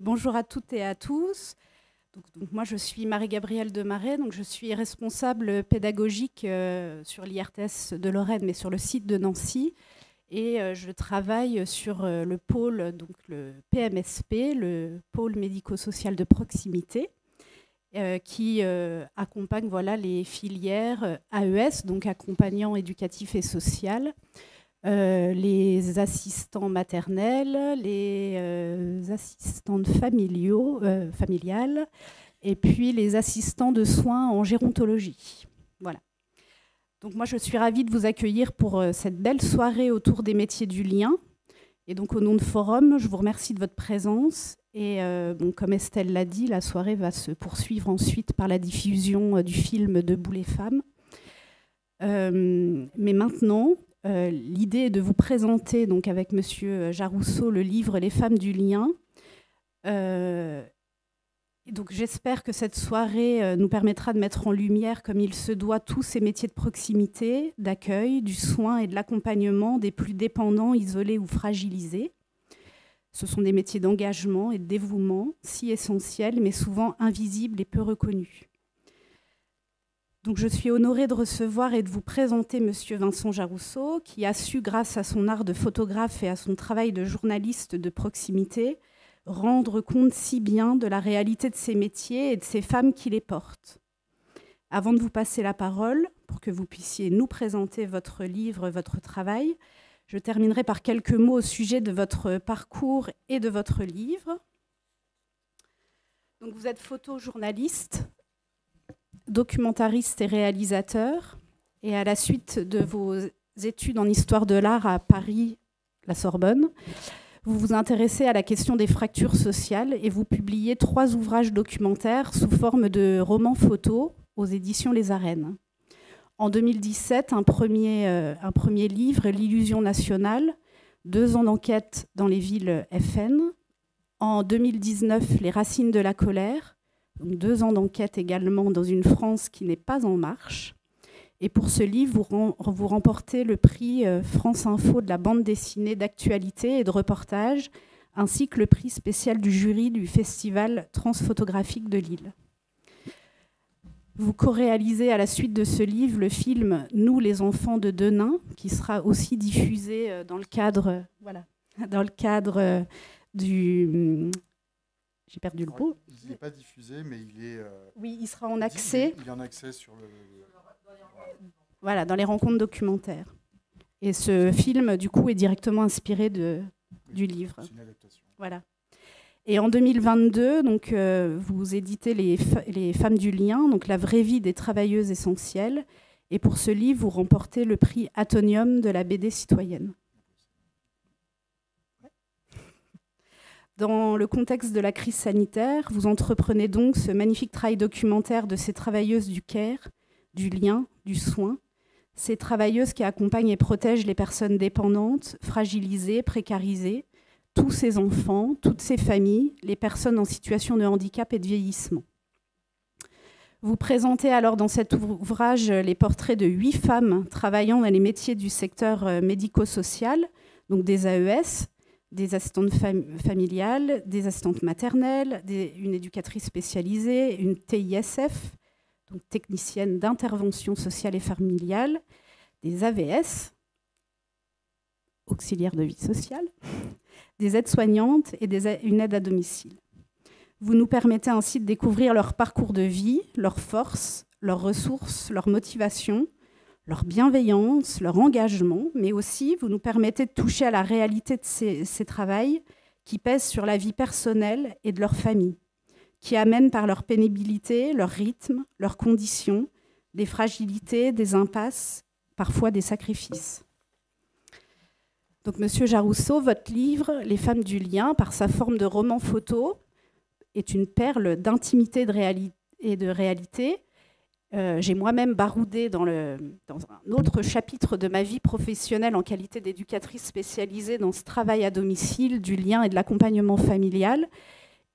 Bonjour à toutes et à tous. Donc moi, je suis Marie-Gabrielle Demaret, donc je suis responsable pédagogique sur l'IRTS de Lorraine, mais sur le site de Nancy. Et je travaille sur le pôle, donc le PMSP, le pôle médico-social de proximité, qui accompagne les filières AES, donc accompagnant éducatif et social, les assistants maternels, les assistantes familiales, et puis les assistants de soins en gérontologie. Voilà. Donc moi, je suis ravie de vous accueillir pour cette belle soirée autour des métiers du lien. Et donc au nom de Forum, je vous remercie de votre présence. Et comme Estelle l'a dit, la soirée va se poursuivre ensuite par la diffusion du film Debout les femmes. Mais maintenant, l'idée est de vous présenter, donc avec Monsieur Jarousseau, le livre Les femmes du lien. Donc j'espère que cette soirée nous permettra de mettre en lumière, comme il se doit, tous ces métiers de proximité, d'accueil, du soin et de l'accompagnement des plus dépendants, isolés ou fragilisés. Ce sont des métiers d'engagement et de dévouement, si essentiels, mais souvent invisibles et peu reconnus. Donc je suis honorée de recevoir et de vous présenter Monsieur Vincent Jarousseau, qui a su, grâce à son art de photographe et à son travail de journaliste de proximité, rendre compte si bien de la réalité de ces métiers et de ces femmes qui les portent. Avant de vous passer la parole, pour que vous puissiez nous présenter votre livre, votre travail, je terminerai par quelques mots au sujet de votre parcours et de votre livre. Donc vous êtes photojournaliste, documentariste et réalisateur, et à la suite de vos études en histoire de l'art à Paris, la Sorbonne, vous vous intéressez à la question des fractures sociales et vous publiez 3 ouvrages documentaires sous forme de romans photos aux éditions Les Arènes. En 2017, un premier livre, L'illusion nationale, 2 ans d'enquête dans les villes FN. En 2019, Les racines de la colère, donc 2 ans d'enquête également dans une France qui n'est pas en marche. Et pour ce livre, vous remportez le prix France Info de la bande dessinée d'actualité et de reportage, ainsi que le prix spécial du jury du Festival transphotographique de Lille. Vous co-réalisez à la suite de ce livre le film Nous les enfants de Denain, qui sera aussi diffusé dans le cadre, du... J'ai perdu le mot. Il n'est pas diffusé, mais il est... Oui, il sera en accès. Il est en accès sur le... Voilà, dans les rencontres documentaires. Et ce film, du coup, est directement inspiré du livre. C'est une adaptation. Voilà. Et en 2022, donc, vous éditez les Femmes du lien, donc la vraie vie des travailleuses essentielles. Et pour ce livre, vous remportez le prix Atonium de la BD citoyenne. Dans le contexte de la crise sanitaire, vous entreprenez donc ce magnifique travail documentaire de ces travailleuses du care, du lien, du soin, ces travailleuses qui accompagnent et protègent les personnes dépendantes, fragilisées, précarisées, tous ces enfants, toutes ces familles, les personnes en situation de handicap et de vieillissement. Vous présentez alors dans cet ouvrage les portraits de 8 femmes travaillant dans les métiers du secteur médico-social, donc des AES, des assistantes familiales, des assistantes maternelles, une éducatrice spécialisée, une TISF, donc technicienne d'intervention sociale et familiale, des AVS, auxiliaires de vie sociale, des aides-soignantes et une aide à domicile. Vous nous permettez ainsi de découvrir leur parcours de vie, leurs forces, leurs ressources, leurs motivations, leur bienveillance, leur engagement, mais aussi vous nous permettez de toucher à la réalité de ces travails qui pèsent sur la vie personnelle et de leur famille, qui amènent par leur pénibilité, leur rythme, leurs conditions, des fragilités, des impasses, parfois des sacrifices. Donc, Monsieur Jarousseau, votre livre, Les femmes du lien, par sa forme de roman photo, est une perle d'intimité et de réalité. J'ai moi-même baroudé dans un autre chapitre de ma vie professionnelle en qualité d'éducatrice spécialisée dans ce travail à domicile, du lien et de l'accompagnement familial.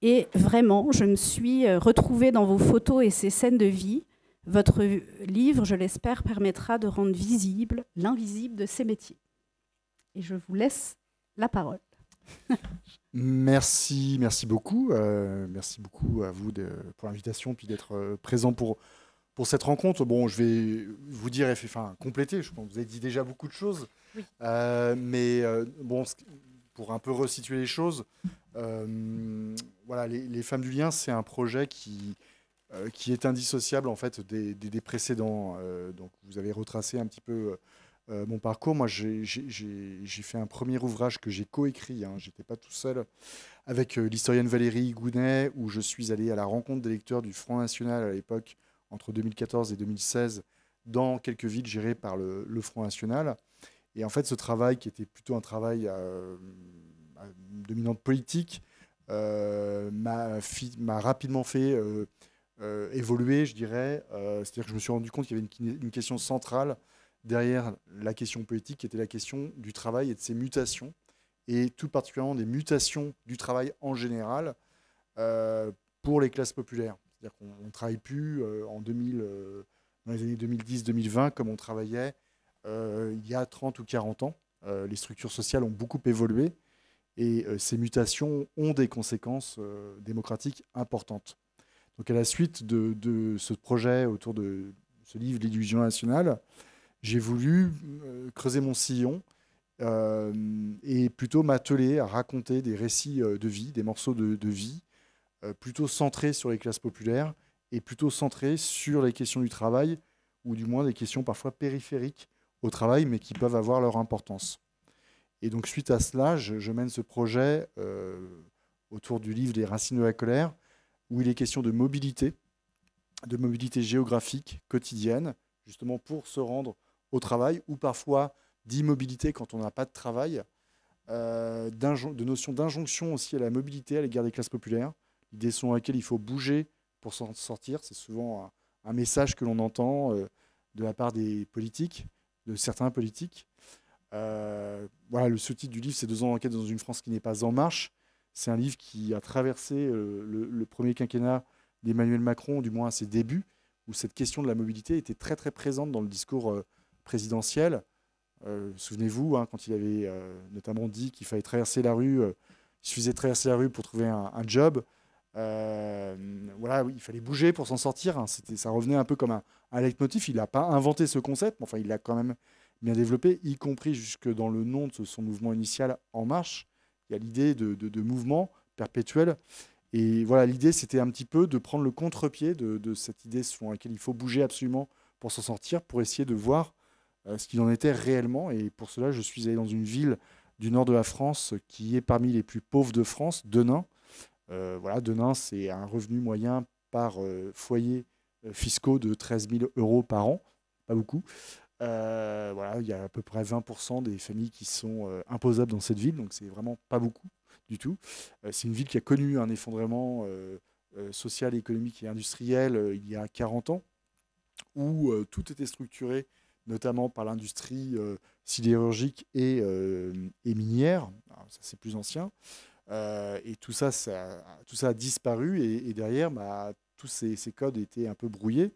Et vraiment, je me suis retrouvée dans vos photos et ces scènes de vie. Votre livre, je l'espère, permettra de rendre visible l'invisible de ces métiers. Et je vous laisse la parole. Merci beaucoup. Merci beaucoup à vous pour l'invitation, puis d'être présent pour cette rencontre. Bon, je vais vous dire, enfin, compléter, je pense que vous avez dit déjà beaucoup de choses. Oui. Mais bon, pour un peu resituer les choses, voilà, les Femmes du Lien, c'est un projet qui est indissociable en fait des précédents. Donc vous avez retracé un petit peu mon parcours. Moi, j'ai fait un premier ouvrage que j'ai coécrit. Hein, j'étais pas tout seul avec l'historienne Valérie Gounet, où je suis allé à la rencontre des lecteurs du Front National à l'époque, entre 2014 et 2016, dans quelques villes gérées par le Front National. Et en fait, ce travail, qui était plutôt un travail à dominante politique, m'a rapidement fait évoluer, je dirais. C'est-à-dire que je me suis rendu compte qu'il y avait une question centrale derrière la question politique, qui était la question du travail et de ses mutations, et tout particulièrement des mutations du travail en général pour les classes populaires. C'est-à-dire qu'on ne travaille plus dans les années 2010-2020 comme on travaillait il y a 30 ou 40 ans. Les structures sociales ont beaucoup évolué et ces mutations ont des conséquences démocratiques importantes. Donc à la suite de ce projet autour de ce livre, L'illusion nationale, j'ai voulu creuser mon sillon et plutôt m'atteler à raconter des récits de vie, des morceaux de vie, plutôt centrés sur les classes populaires et plutôt centrés sur les questions du travail, ou du moins des questions parfois périphériques au travail, mais qui peuvent avoir leur importance. Et donc suite à cela, je mène ce projet autour du livre Les Racines de la colère, où il est question de mobilité géographique quotidienne, justement pour se rendre au travail, ou parfois d'immobilité quand on n'a pas de travail, de notion d'injonction aussi à la mobilité à l'égard des classes populaires, l'idée selon laquelle il faut bouger pour s'en sortir. C'est souvent un message que l'on entend de la part des politiques, de certains politiques. Voilà, le sous-titre du livre, c'est 2 ans d'enquête dans une France qui n'est pas en marche. C'est un livre qui a traversé le premier quinquennat d'Emmanuel Macron, du moins à ses débuts, où cette question de la mobilité était très très présente dans le discours présidentiel. Souvenez-vous, hein, quand il avait notamment dit qu'il fallait traverser la rue, il suffisait de traverser la rue pour trouver un job. Voilà, il fallait bouger pour s'en sortir. Hein. Ça revenait un peu comme un leitmotiv. Il n'a pas inventé ce concept, mais enfin, il l'a quand même bien développé, y compris jusque dans le nom de son mouvement initial, En Marche. Il y a l'idée de mouvement perpétuel. Et voilà, l'idée, c'était un petit peu de prendre le contre-pied de cette idée selon laquelle il faut bouger absolument pour s'en sortir, pour essayer de voir ce qu'il en était réellement. Et pour cela, je suis allé dans une ville du nord de la France qui est parmi les plus pauvres de France, Denain. Voilà, Denain, c'est un revenu moyen par foyer fiscaux de 13 000 euros par an, pas beaucoup. Voilà, il y a à peu près 20% des familles qui sont imposables dans cette ville, donc c'est vraiment pas beaucoup du tout. C'est une ville qui a connu un effondrement social, économique et industriel il y a 40 ans, où tout était structuré notamment par l'industrie sidérurgique et minière. Alors, ça, c'est plus ancien. Et tout ça a disparu. Et derrière, bah, tous ces codes étaient un peu brouillés.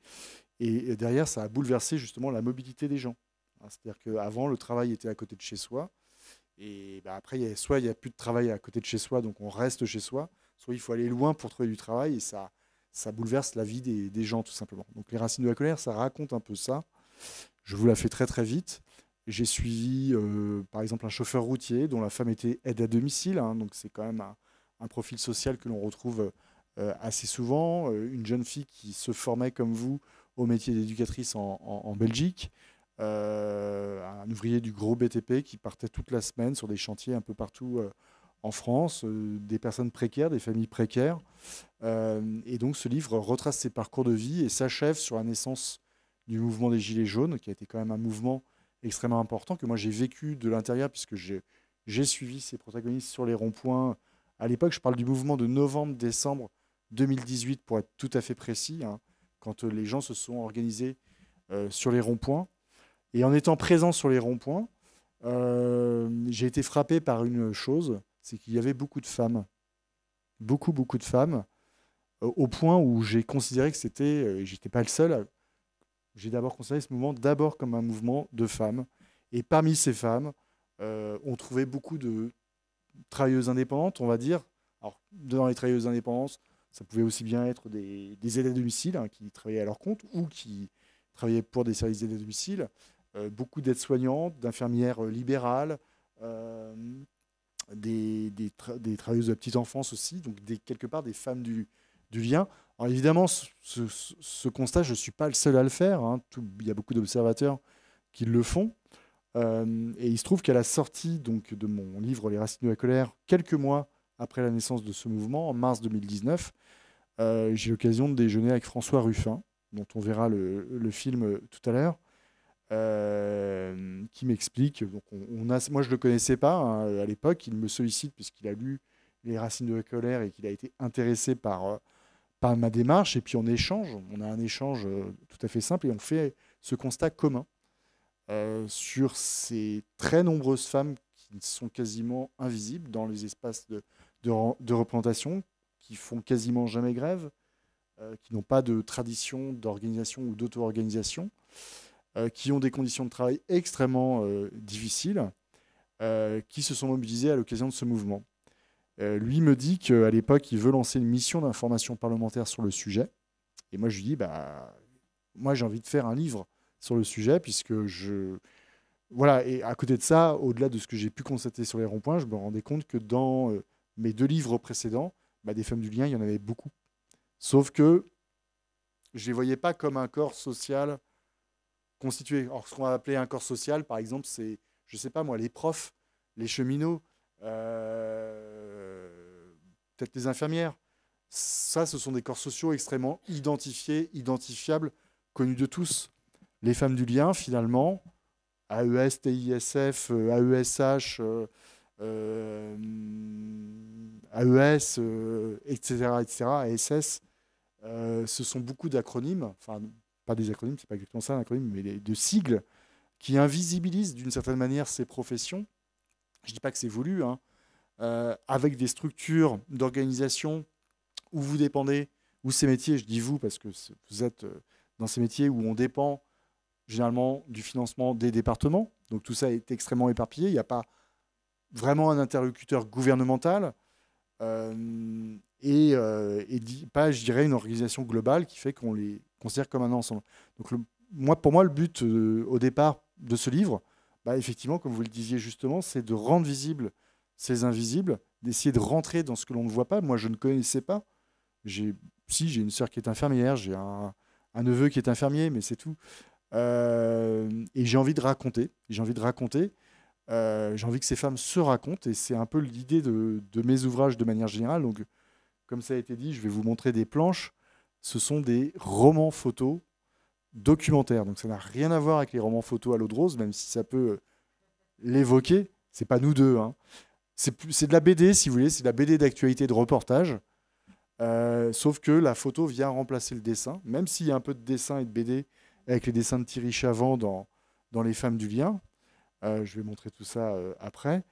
Et derrière, ça a bouleversé justement la mobilité des gens. C'est-à-dire qu'avant, le travail était à côté de chez soi. Et bah, après, soit il n'y a plus de travail à côté de chez soi, donc on reste chez soi, soit il faut aller loin pour trouver du travail. Et ça bouleverse la vie des gens, tout simplement. Donc les Racines de la colère, ça raconte un peu ça. Je vous la fais très très vite. J'ai suivi, par exemple, un chauffeur routier dont la femme était aide à domicile. Hein, donc c'est quand même un profil social que l'on retrouve assez souvent. Une jeune fille qui se formait comme vous au métier d'éducatrice en Belgique. Un ouvrier du gros BTP qui partait toute la semaine sur des chantiers un peu partout en France. Des personnes précaires, des familles précaires. Et donc ce livre retrace ses parcours de vie et s'achève sur la naissance du mouvement des Gilets jaunes, qui a été quand même un mouvement extrêmement important, que moi j'ai vécu de l'intérieur, puisque j'ai suivi ces protagonistes sur les ronds-points. À l'époque, je parle du mouvement de novembre-décembre 2018, pour être tout à fait précis, hein, quand les gens se sont organisés sur les ronds-points. Et en étant présent sur les ronds-points, j'ai été frappé par une chose, c'est qu'il y avait beaucoup de femmes. Beaucoup de femmes, au point où j'ai considéré que c'était, j'étais pas le seul, j'ai d'abord considéré ce mouvement d'abord comme un mouvement de femmes. Et parmi ces femmes, on trouvait beaucoup travailleuses indépendantes, on va dire. Alors, dans les travailleuses indépendantes, ça pouvait aussi bien être des aides à domicile qui travaillaient à leur compte ou qui travaillaient pour des services d'aide à domicile. Beaucoup d'aides-soignantes, d'infirmières libérales, des travailleuses de la petite enfance aussi, donc quelque part des femmes du lien. Alors évidemment, ce constat, je ne suis pas le seul à le faire. Il y a beaucoup d'observateurs qui le font. Et il se trouve qu'à la sortie donc, de mon livre Les Racines de la colère, quelques mois après la naissance de ce mouvement, en mars 2019, j'ai l'occasion de déjeuner avec François Ruffin, dont on verra le film tout à l'heure, qui m'explique. Donc moi, je ne le connaissais pas à l'époque. Il me sollicite puisqu'il a lu Les Racines de la colère et qu'il a été intéressé par ma démarche. Et puis on échange. On a un échange tout à fait simple et on fait ce constat commun sur ces très nombreuses femmes qui sont quasiment invisibles dans les espaces de représentation, qui font quasiment jamais grève, qui n'ont pas de tradition d'organisation ou d'auto-organisation, qui ont des conditions de travail extrêmement difficiles, qui se sont mobilisées à l'occasion de ce mouvement. Lui me dit qu'à l'époque, il veut lancer une mission d'information parlementaire sur le sujet. Et moi, je lui dis, moi, j'ai envie de faire un livre sur le sujet, puisque Voilà, et à côté de ça, au-delà de ce que j'ai pu constater sur les ronds-points, je me rendais compte que dans mes 2 livres précédents, des femmes du lien, il y en avait beaucoup. Sauf que je ne les voyais pas comme un corps social constitué. Or, ce qu'on va appeler un corps social, par exemple, c'est, je ne sais pas moi, les profs, les cheminots, peut-être les infirmières. Ça, ce sont des corps sociaux extrêmement identifiés, identifiables, connus de tous. Les femmes du lien, finalement, AES, TISF, AESH, AES, etc., ASS, ce sont beaucoup d'acronymes, enfin, pas des acronymes, c'est pas exactement ça un acronyme, mais de sigles qui invisibilisent d'une certaine manière ces professions. Je ne dis pas que c'est voulu, avec des structures d'organisation où vous dépendez, où ces métiers, je dis vous parce que vous êtes dans ces métiers où on dépend généralement du financement des départements. Donc tout ça est extrêmement éparpillé. Il n'y a pas vraiment un interlocuteur gouvernemental et pas, je dirais, une organisation globale qui fait qu'on les considère comme un ensemble. Donc pour moi, le but au départ de ce livre, effectivement, comme vous le disiez justement, c'est de rendre visibles ces invisibles, d'essayer de rentrer dans ce que l'on ne voit pas. Moi, je ne connaissais pas. J'ai une sœur qui est infirmière, j'ai un neveu qui est infirmier, mais c'est tout. Et j'ai envie de raconter. J'ai envie que ces femmes se racontent. Et c'est un peu l'idée de mes ouvrages de manière générale. Donc, comme ça a été dit, je vais vous montrer des planches. Ce sont des romans photos documentaires. Donc, ça n'a rien à voir avec les romans photos à l'eau de rose, même si ça peut l'évoquer. C'est pas nous deux. C'est de la BD, si vous voulez. C'est de la BD d'actualité, de reportage. Sauf que la photo vient remplacer le dessin. Même s'il y a un peu de dessin et de BD avec les dessins de Thierry Chavant dans Les Femmes du Lien. Je vais montrer tout ça après.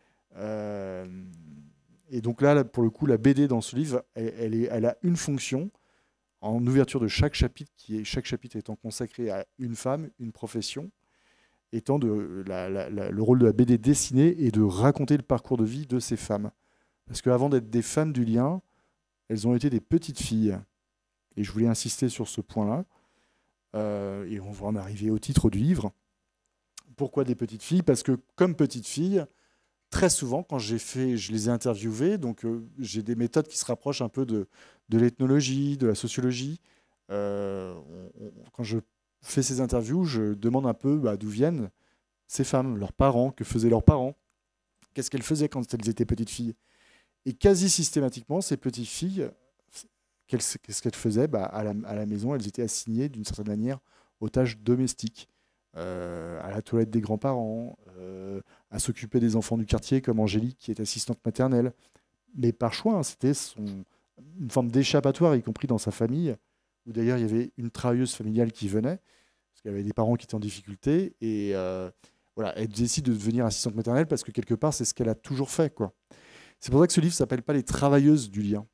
Et donc là, pour le coup, la BD dans ce livre, elle a une fonction en ouverture de chaque chapitre, chaque chapitre étant consacré à une femme, une profession, étant le rôle de la BD dessinée et de raconter le parcours de vie de ces femmes. Parce qu'avant d'être des femmes du lien, elles ont été des petites filles. Et je voulais insister sur ce point-là. Et on va en arriver au titre du livre. Pourquoi des petites filles? Parce que comme petites filles, très souvent, quand je les ai interviewées, donc j'ai des méthodes qui se rapprochent un peu de l'ethnologie, de la sociologie. Quand je fais ces interviews, je demande un peu d'où viennent ces femmes, leurs parents, que faisaient leurs parents, qu'est-ce qu'elles faisaient quand elles étaient petites filles. Et quasi systématiquement, ces petites filles, qu'est-ce qu'elles faisaient? À la maison, elles étaient assignées d'une certaine manière aux tâches domestiques, à la toilette des grands-parents, à s'occuper des enfants du quartier, comme Angélique, qui est assistante maternelle. Mais par choix, c'était une forme d'échappatoire, y compris dans sa famille, où d'ailleurs il y avait une travailleuse familiale qui venait, parce qu'il y avait des parents qui étaient en difficulté, et voilà, elle décide de devenir assistante maternelle parce que quelque part, c'est ce qu'elle a toujours fait, quoi. C'est pour ça que ce livre ne s'appelle pas Les Travailleuses du lien.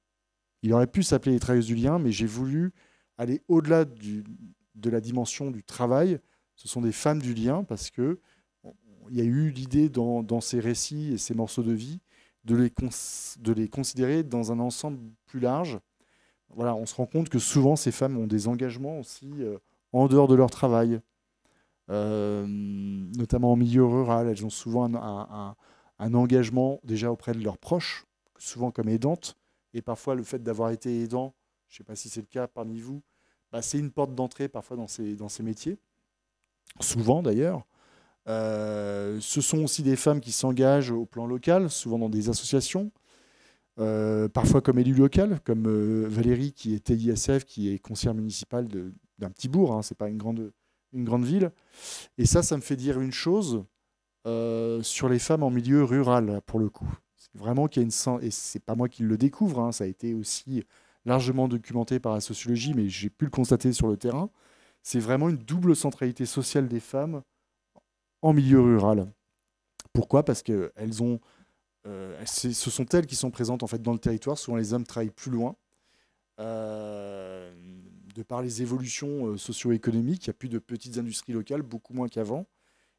Il aurait pu s'appeler Les Travailleuses du lien, mais j'ai voulu aller au-delà de la dimension du travail. Ce sont des femmes du lien parce qu'il y a eu l'idée dans ces récits et ces morceaux de vie de les considérer dans un ensemble plus large. Voilà, on se rend compte que souvent, ces femmes ont des engagements aussi en dehors de leur travail, notamment en milieu rural. Elles ont souvent un engagement déjà auprès de leurs proches, souvent comme aidantes. Et parfois, le fait d'avoir été aidant, je ne sais pas si c'est le cas parmi vous, bah, c'est une porte d'entrée parfois dans ces métiers. Souvent d'ailleurs. Ce sont aussi des femmes qui s'engagent au plan local, souvent dans des associations, parfois comme élue locale, comme Valérie qui est TISF, qui est conseillère municipale d'un petit bourg, hein, c'est pas une grande ville. Et ça me fait dire une chose sur les femmes en milieu rural, pour le coup. C'est vraiment qu'il y a et c'est pas moi qui le découvre, hein, ça a été aussi largement documenté par la sociologie, mais j'ai pu le constater sur le terrain. C'est vraiment une double centralité sociale des femmes en milieu rural. Pourquoi ? Parce que ce sont elles qui sont présentes en fait dans le territoire. Souvent, les hommes travaillent plus loin. De par les évolutions socio-économiques, il n'y a plus de petites industries locales, beaucoup moins qu'avant.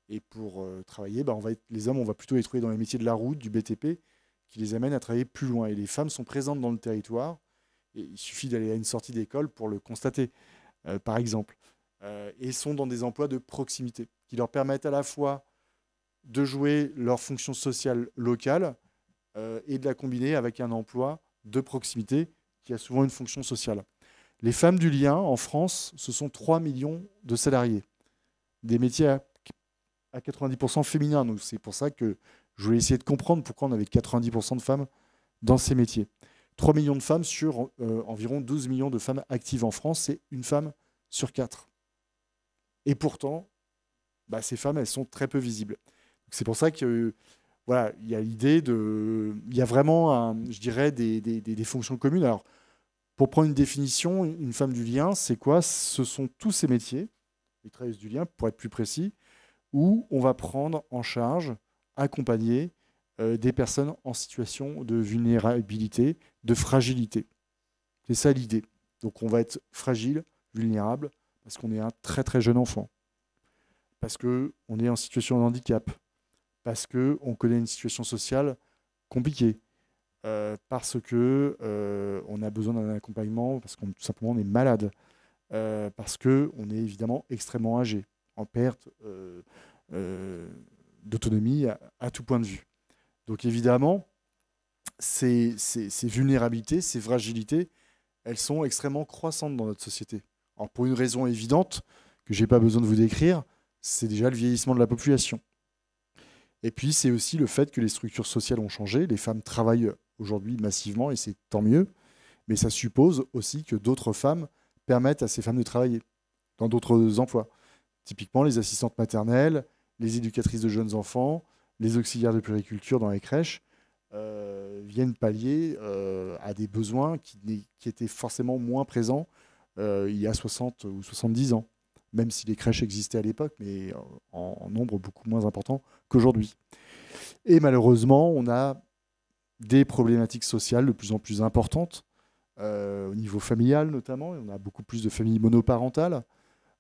Et pour travailler, les hommes, on va plutôt les trouver dans les métiers de la route, du BTP, qui les amènent à travailler plus loin. Et les femmes sont présentes dans le territoire. Et il suffit d'aller à une sortie d'école pour le constater, par exemple. Et sont dans des emplois de proximité qui leur permettent à la fois de jouer leur fonction sociale locale et de la combiner avec un emploi de proximité qui a souvent une fonction sociale. Les femmes du lien, en France, ce sont 3 millions de salariés. Des métiers à 90% féminins. Donc c'est pour ça que je voulais essayer de comprendre pourquoi on avait 90% de femmes dans ces métiers. 3 millions de femmes sur environ 12 millions de femmes actives en France, c'est une femme sur 4. Et pourtant, ces femmes, elles sont très peu visibles. C'est pour ça que voilà, il y a l'idée il y a vraiment, je dirais, des fonctions communes. Alors, pour prendre une définition, une femme du lien, c'est quoi ? Ce sont tous ces métiers, les travailleuses du lien, pour être plus précis, où on va prendre en charge, accompagner des personnes en situation de vulnérabilité, de fragilité. C'est ça l'idée. Donc, on va être fragile, vulnérable, parce qu'on est un très très jeune enfant, parce qu'on est en situation de handicap, parce qu'on connaît une situation sociale compliquée, parce qu'on a besoin d'un accompagnement, parce qu'on tout simplement on est malade, parce qu'on est évidemment extrêmement âgé, en perte d'autonomie à tout point de vue. Donc évidemment, ces vulnérabilités, ces fragilités, elles sont extrêmement croissantes dans notre société. Alors pour une raison évidente, que je n'ai pas besoin de vous décrire, c'est déjà le vieillissement de la population. Et puis c'est aussi le fait que les structures sociales ont changé. Les femmes travaillent aujourd'hui massivement et c'est tant mieux. Mais ça suppose aussi que d'autres femmes permettent à ces femmes de travailler dans d'autres emplois. Typiquement les assistantes maternelles, les éducatrices de jeunes enfants, les auxiliaires de puériculture dans les crèches viennent pallier à des besoins qui étaient forcément moins présents il y a 60 ou 70 ans, même si les crèches existaient à l'époque, mais en nombre beaucoup moins important qu'aujourd'hui. Et malheureusement, on a des problématiques sociales de plus en plus importantes, au niveau familial notamment. On a beaucoup plus de familles monoparentales,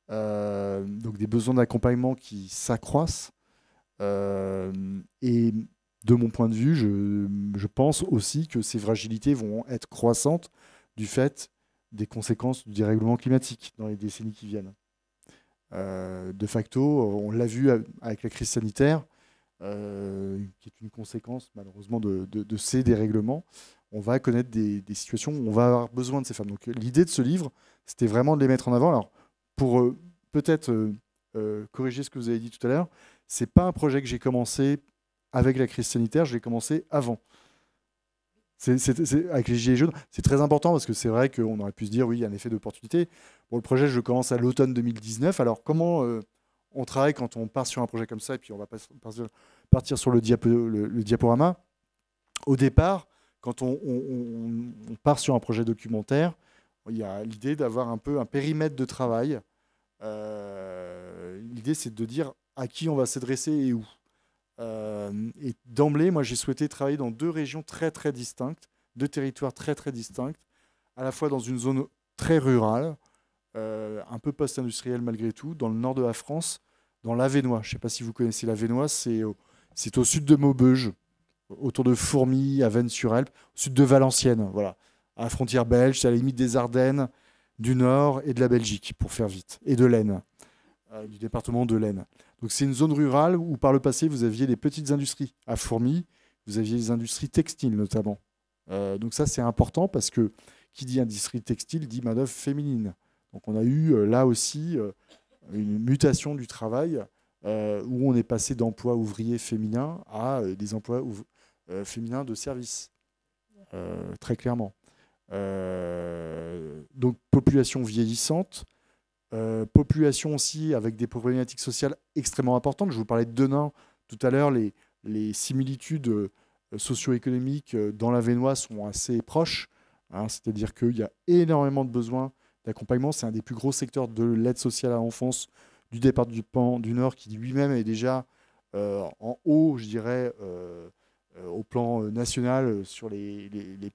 donc des besoins d'accompagnement qui s'accroissent. Et de mon point de vue, je pense aussi que ces fragilités vont être croissantes du fait des conséquences du dérèglement climatique dans les décennies qui viennent. De facto, on l'a vu avec la crise sanitaire, qui est une conséquence malheureusement de ces dérèglements. On va connaître des situations où on va avoir besoin de ces femmes. Donc l'idée de ce livre, c'était vraiment de les mettre en avant. Alors, pour peut-être corriger ce que vous avez dit tout à l'heure, ce n'est pas un projet que j'ai commencé avec la crise sanitaire, je l'ai commencé avant. Avec les Gilets jaunes, c'est très important parce que c'est vrai qu'on aurait pu se dire oui, il y a un effet d'opportunité. Bon, le projet, je le commence à l'automne 2019. Alors, comment on travaille quand on part sur un projet comme ça et puis on va partir sur le diaporama ? Au départ, quand on part sur un projet documentaire, il y a l'idée d'avoir un peu un périmètre de travail. L'idée, c'est de dire à qui on va s'adresser et où. Et d'emblée, moi, j'ai souhaité travailler dans 2 régions très, très distinctes, 2 territoires très, très distincts, à la fois dans une zone très rurale, un peu post-industrielle malgré tout, dans le nord de la France, dans l'Avesnois. Je ne sais pas si vous connaissez l'Avesnois, c'est au sud de Maubeuge. autour de Fourmies, à Vennes-sur-Helpe, au sud de Valenciennes, voilà, à la frontière belge, c'est à la limite des Ardennes, du Nord et de la Belgique, pour faire vite, et de l'Aisne, du département de l'Aisne. Donc c'est une zone rurale où par le passé, vous aviez des petites industries. À Fourmies, vous aviez des industries textiles notamment. Donc ça, c'est important parce que qui dit industrie textile dit main-d'œuvre féminine. Donc on a eu là aussi une mutation du travail où on est passé d'emplois ouvriers féminins à des emplois féminins de service, très clairement. Donc population vieillissante, population aussi avec des problématiques sociales extrêmement importantes. Je vous parlais de Denain tout à l'heure, les similitudes socio-économiques dans l'Avesnois sont assez proches, hein, c'est-à-dire qu'il y a énormément de besoins d'accompagnement. C'est un des plus gros secteurs de l'aide sociale à l'enfance du département du Nord qui lui-même est déjà en haut, je dirais, au plan national sur les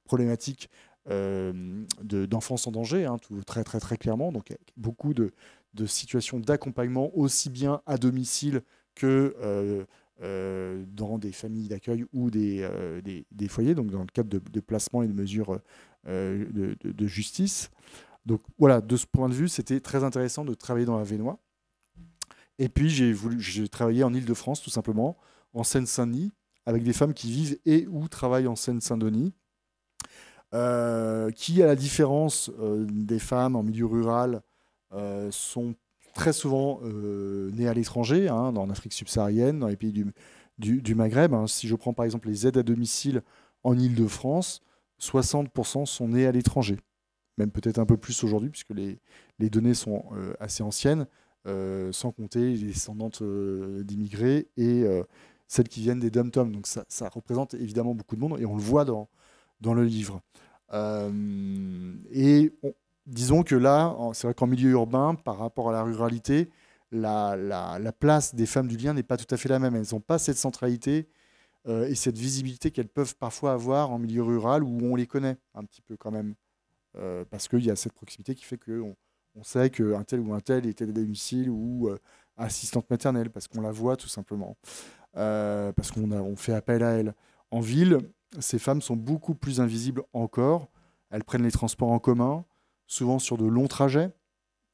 problématiques d'enfance en danger, hein, tout, très, très, très clairement. Donc, beaucoup de situations d'accompagnement, aussi bien à domicile que dans des familles d'accueil ou des foyers, donc dans le cadre de placement et de mesures de justice. Donc voilà, de ce point de vue, c'était très intéressant de travailler dans l'Avesnois. Et puis j'ai travaillé en Île-de-France, tout simplement, en Seine-Saint-Denis, avec des femmes qui vivent et ou travaillent en Seine-Saint-Denis, qui, à la différence des femmes en milieu rural, sont très souvent nées à l'étranger, hein, en Afrique subsaharienne, dans les pays du Maghreb. Hein. Si je prends par exemple les aides à domicile en Île-de-France, 60% sont nés à l'étranger. Même peut-être un peu plus aujourd'hui, puisque les données sont assez anciennes, sans compter les descendantes d'immigrés et celles qui viennent des dom-toms. Donc ça représente évidemment beaucoup de monde, et on le voit dans le livre. Disons que là, c'est vrai qu'en milieu urbain, par rapport à la ruralité, la place des femmes du lien n'est pas tout à fait la même. Elles n'ont pas cette centralité et cette visibilité qu'elles peuvent parfois avoir en milieu rural, où on les connaît un petit peu quand même. Parce qu'il y a cette proximité qui fait qu'on sait qu'un tel ou un tel est aide à domicile ou assistante maternelle, parce qu'on la voit tout simplement, parce qu'on fait appel à elle. En ville, ces femmes sont beaucoup plus invisibles encore. Elles prennent les transports en commun, souvent sur de longs trajets.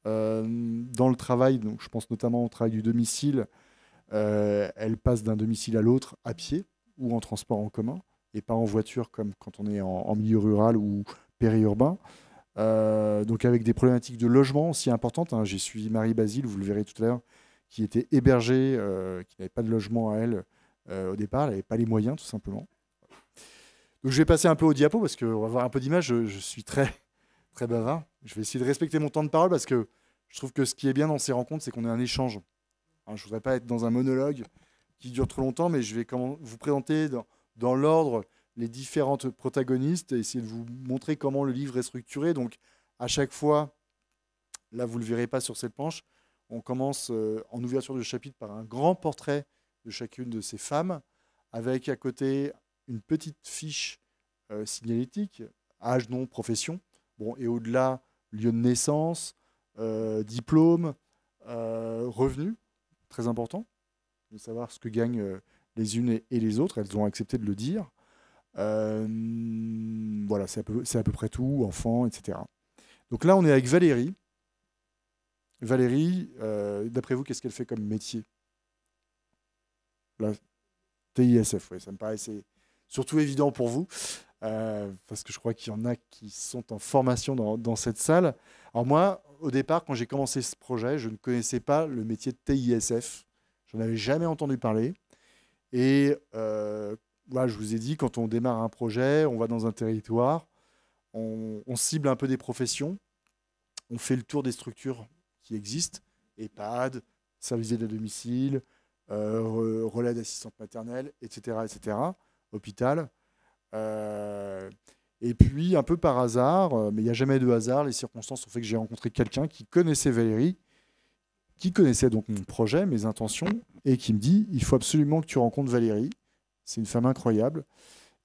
Dans le travail, donc je pense notamment au travail du domicile, elles passent d'un domicile à l'autre à pied ou en transport en commun, et pas en voiture comme quand on est en milieu rural ou périurbain. Donc avec des problématiques de logement aussi importantes. Hein. J'ai suivi Marie-Basile, vous le verrez tout à l'heure, qui était hébergée, qui n'avait pas de logement à elle au départ. Elle n'avait pas les moyens, tout simplement. Donc je vais passer un peu au diapo, parce qu'on va avoir un peu d'images. Je suis très, très bavard. Je vais essayer de respecter mon temps de parole, parce que je trouve que ce qui est bien dans ces rencontres, c'est qu'on ait un échange. Hein, je ne voudrais pas être dans un monologue qui dure trop longtemps, mais je vais vous présenter dans l'ordre les différentes protagonistes et essayer de vous montrer comment le livre est structuré. Donc, à chaque fois, là, vous ne le verrez pas sur cette planche, on commence en ouverture de chapitre par un grand portrait de chacune de ces femmes, avec à côté une petite fiche signalétique, âge, nom, profession, bon, et au-delà, lieu de naissance, diplôme, revenus, très important, de savoir ce que gagnent les unes et les autres. Elles ont accepté de le dire. Voilà, c'est à peu près tout, enfants, etc. Donc là, on est avec Valérie. Valérie, d'après vous, qu'est-ce qu'elle fait comme métier? Là, TISF, oui, ça me paraissait surtout évident pour vous, parce que je crois qu'il y en a qui sont en formation dans cette salle. Alors moi, au départ, quand j'ai commencé ce projet, je ne connaissais pas le métier de TISF. Je n'en avais jamais entendu parler. Et voilà, je vous ai dit, quand on démarre un projet, on va dans un territoire, on cible un peu des professions, on fait le tour des structures qui existent, EHPAD, service d'aide à domicile, relais d'assistante maternelle, etc., etc., hôpital. Et puis, un peu par hasard, mais il n'y a jamais de hasard, les circonstances ont fait que j'ai rencontré quelqu'un qui connaissait Valérie, qui connaissait donc mon projet, mes intentions, et qui me dit, il faut absolument que tu rencontres Valérie. C'est une femme incroyable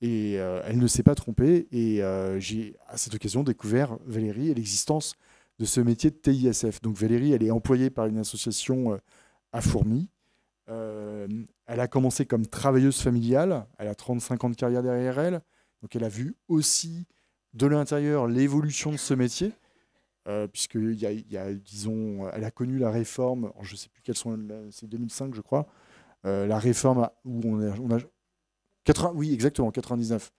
et elle ne s'est pas trompée. Et j'ai à cette occasion découvert Valérie et l'existence de ce métier de TISF. Donc Valérie, elle est employée par une association à Fourmies Elle a commencé comme travailleuse familiale. Elle a 35 ans de carrière derrière elle. Donc elle a vu aussi de l'intérieur l'évolution de ce métier. Puisque disons, elle a connu la réforme, je ne sais plus quelles sont, c'est 2005 je crois, la réforme où on a 80, oui exactement, 99,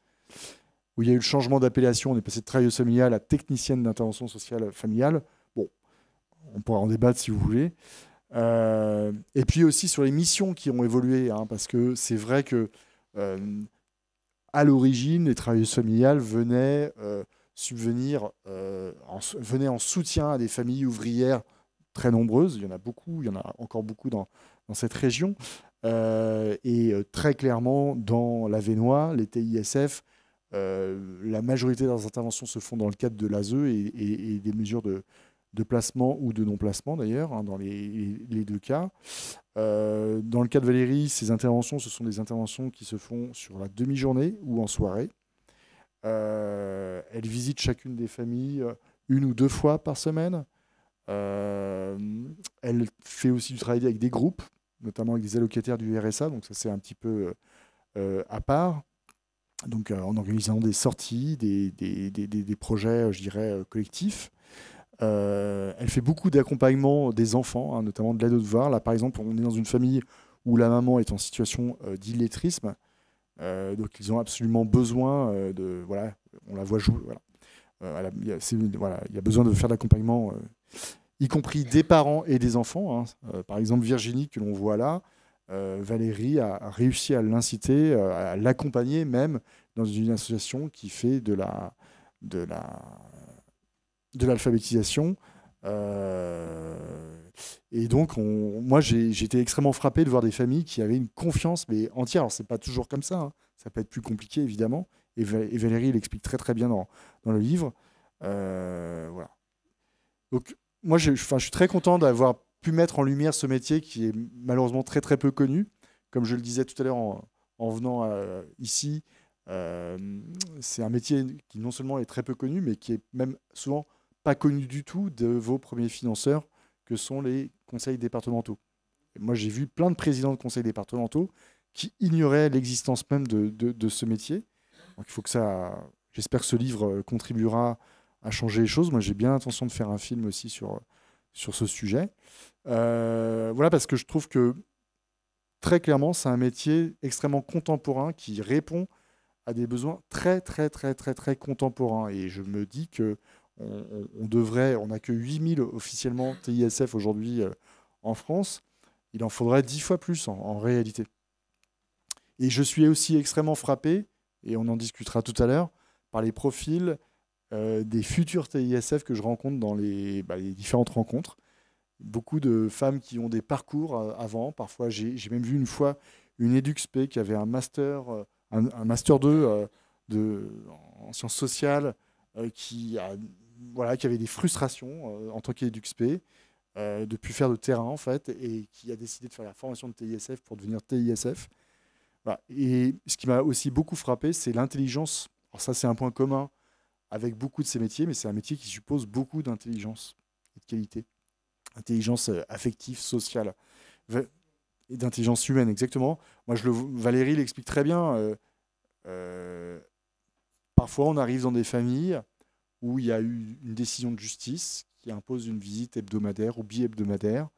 où il y a eu le changement d'appellation, on est passé de travailleuse familiale à technicienne d'intervention sociale familiale. Bon, on pourra en débattre si vous voulez. Et puis aussi sur les missions qui ont évolué, hein, parce que c'est vrai que à l'origine, les travailleuses familiales venaient subvenir, venaient en soutien à des familles ouvrières très nombreuses. Il y en a beaucoup, il y en a encore beaucoup dans cette région. Et très clairement, dans l'Avesnois, les TISF, la majorité de leurs interventions se font dans le cadre de l'ASE et des mesures de placement ou de non-placement d'ailleurs, hein, dans les deux cas. Dans le cas de Valérie, ces interventions, ce sont des interventions qui se font sur la demi-journée ou en soirée. Elle visite chacune des familles une ou deux fois par semaine. Elle fait aussi du travail avec des groupes, notamment avec des allocataires du RSA, donc ça c'est un petit peu à part. Donc en organisant des sorties, des projets, je dirais, collectifs. Elle fait beaucoup d'accompagnement des enfants, hein, notamment de l'aide aux devoirs. Là, par exemple, on est dans une famille où la maman est en situation d'illettrisme. Donc, ils ont absolument besoin de... Voilà, on la voit jouer. Voilà. Il y a besoin de faire de l'accompagnement, y compris des parents et des enfants. Hein. Par exemple, Virginie, que l'on voit là, Valérie a réussi à l'inciter, à l'accompagner même dans une association qui fait de l'alphabétisation. Et donc, moi, j'ai été extrêmement frappé de voir des familles qui avaient une confiance mais entière. Alors, c'est pas toujours comme ça. Hein. Ça peut être plus compliqué, évidemment. Et Valérie l'explique très, très bien dans le livre. Voilà. Donc, moi, je suis très content d'avoir pu mettre en lumière ce métier qui est malheureusement très, très peu connu. Comme je le disais tout à l'heure en venant ici, c'est un métier qui non seulement est très peu connu, mais qui est même souvent pas connu du tout de vos premiers financeurs, que sont les conseils départementaux. Et moi, j'ai vu plein de présidents de conseils départementaux qui ignoraient l'existence même de ce métier. Donc, il faut que ça... J'espère que ce livre contribuera à changer les choses. Moi, j'ai bien l'intention de faire un film aussi sur ce sujet. Voilà, parce que je trouve que, très clairement, c'est un métier extrêmement contemporain qui répond à des besoins très, très, très, très, très contemporains. Et je me dis que on n'a que 8000 officiellement TISF aujourd'hui en France. Il en faudrait 10 fois plus en réalité. Et je suis aussi extrêmement frappé, et on en discutera tout à l'heure, par les profils des futurs TISF que je rencontre dans les différentes rencontres. Beaucoup de femmes qui ont des parcours avant. Parfois, j'ai même vu une fois une EduxP qui avait un master, un master 2 en sciences sociales qui avait des frustrations en tant qu'EduxP de plus faire de terrain en fait et qui a décidé de faire la formation de TISF pour devenir TISF. Voilà. Et ce qui m'a aussi beaucoup frappé, c'est l'intelligence. Alors ça, c'est un point commun avec beaucoup de ces métiers, mais c'est un métier qui suppose beaucoup d'intelligence et de qualité. Intelligence affective, sociale et d'intelligence humaine, exactement. Moi, Valérie l'explique très bien. Parfois, on arrive dans des familles où il y a eu une décision de justice qui impose une visite hebdomadaire ou bi-hebdomadaire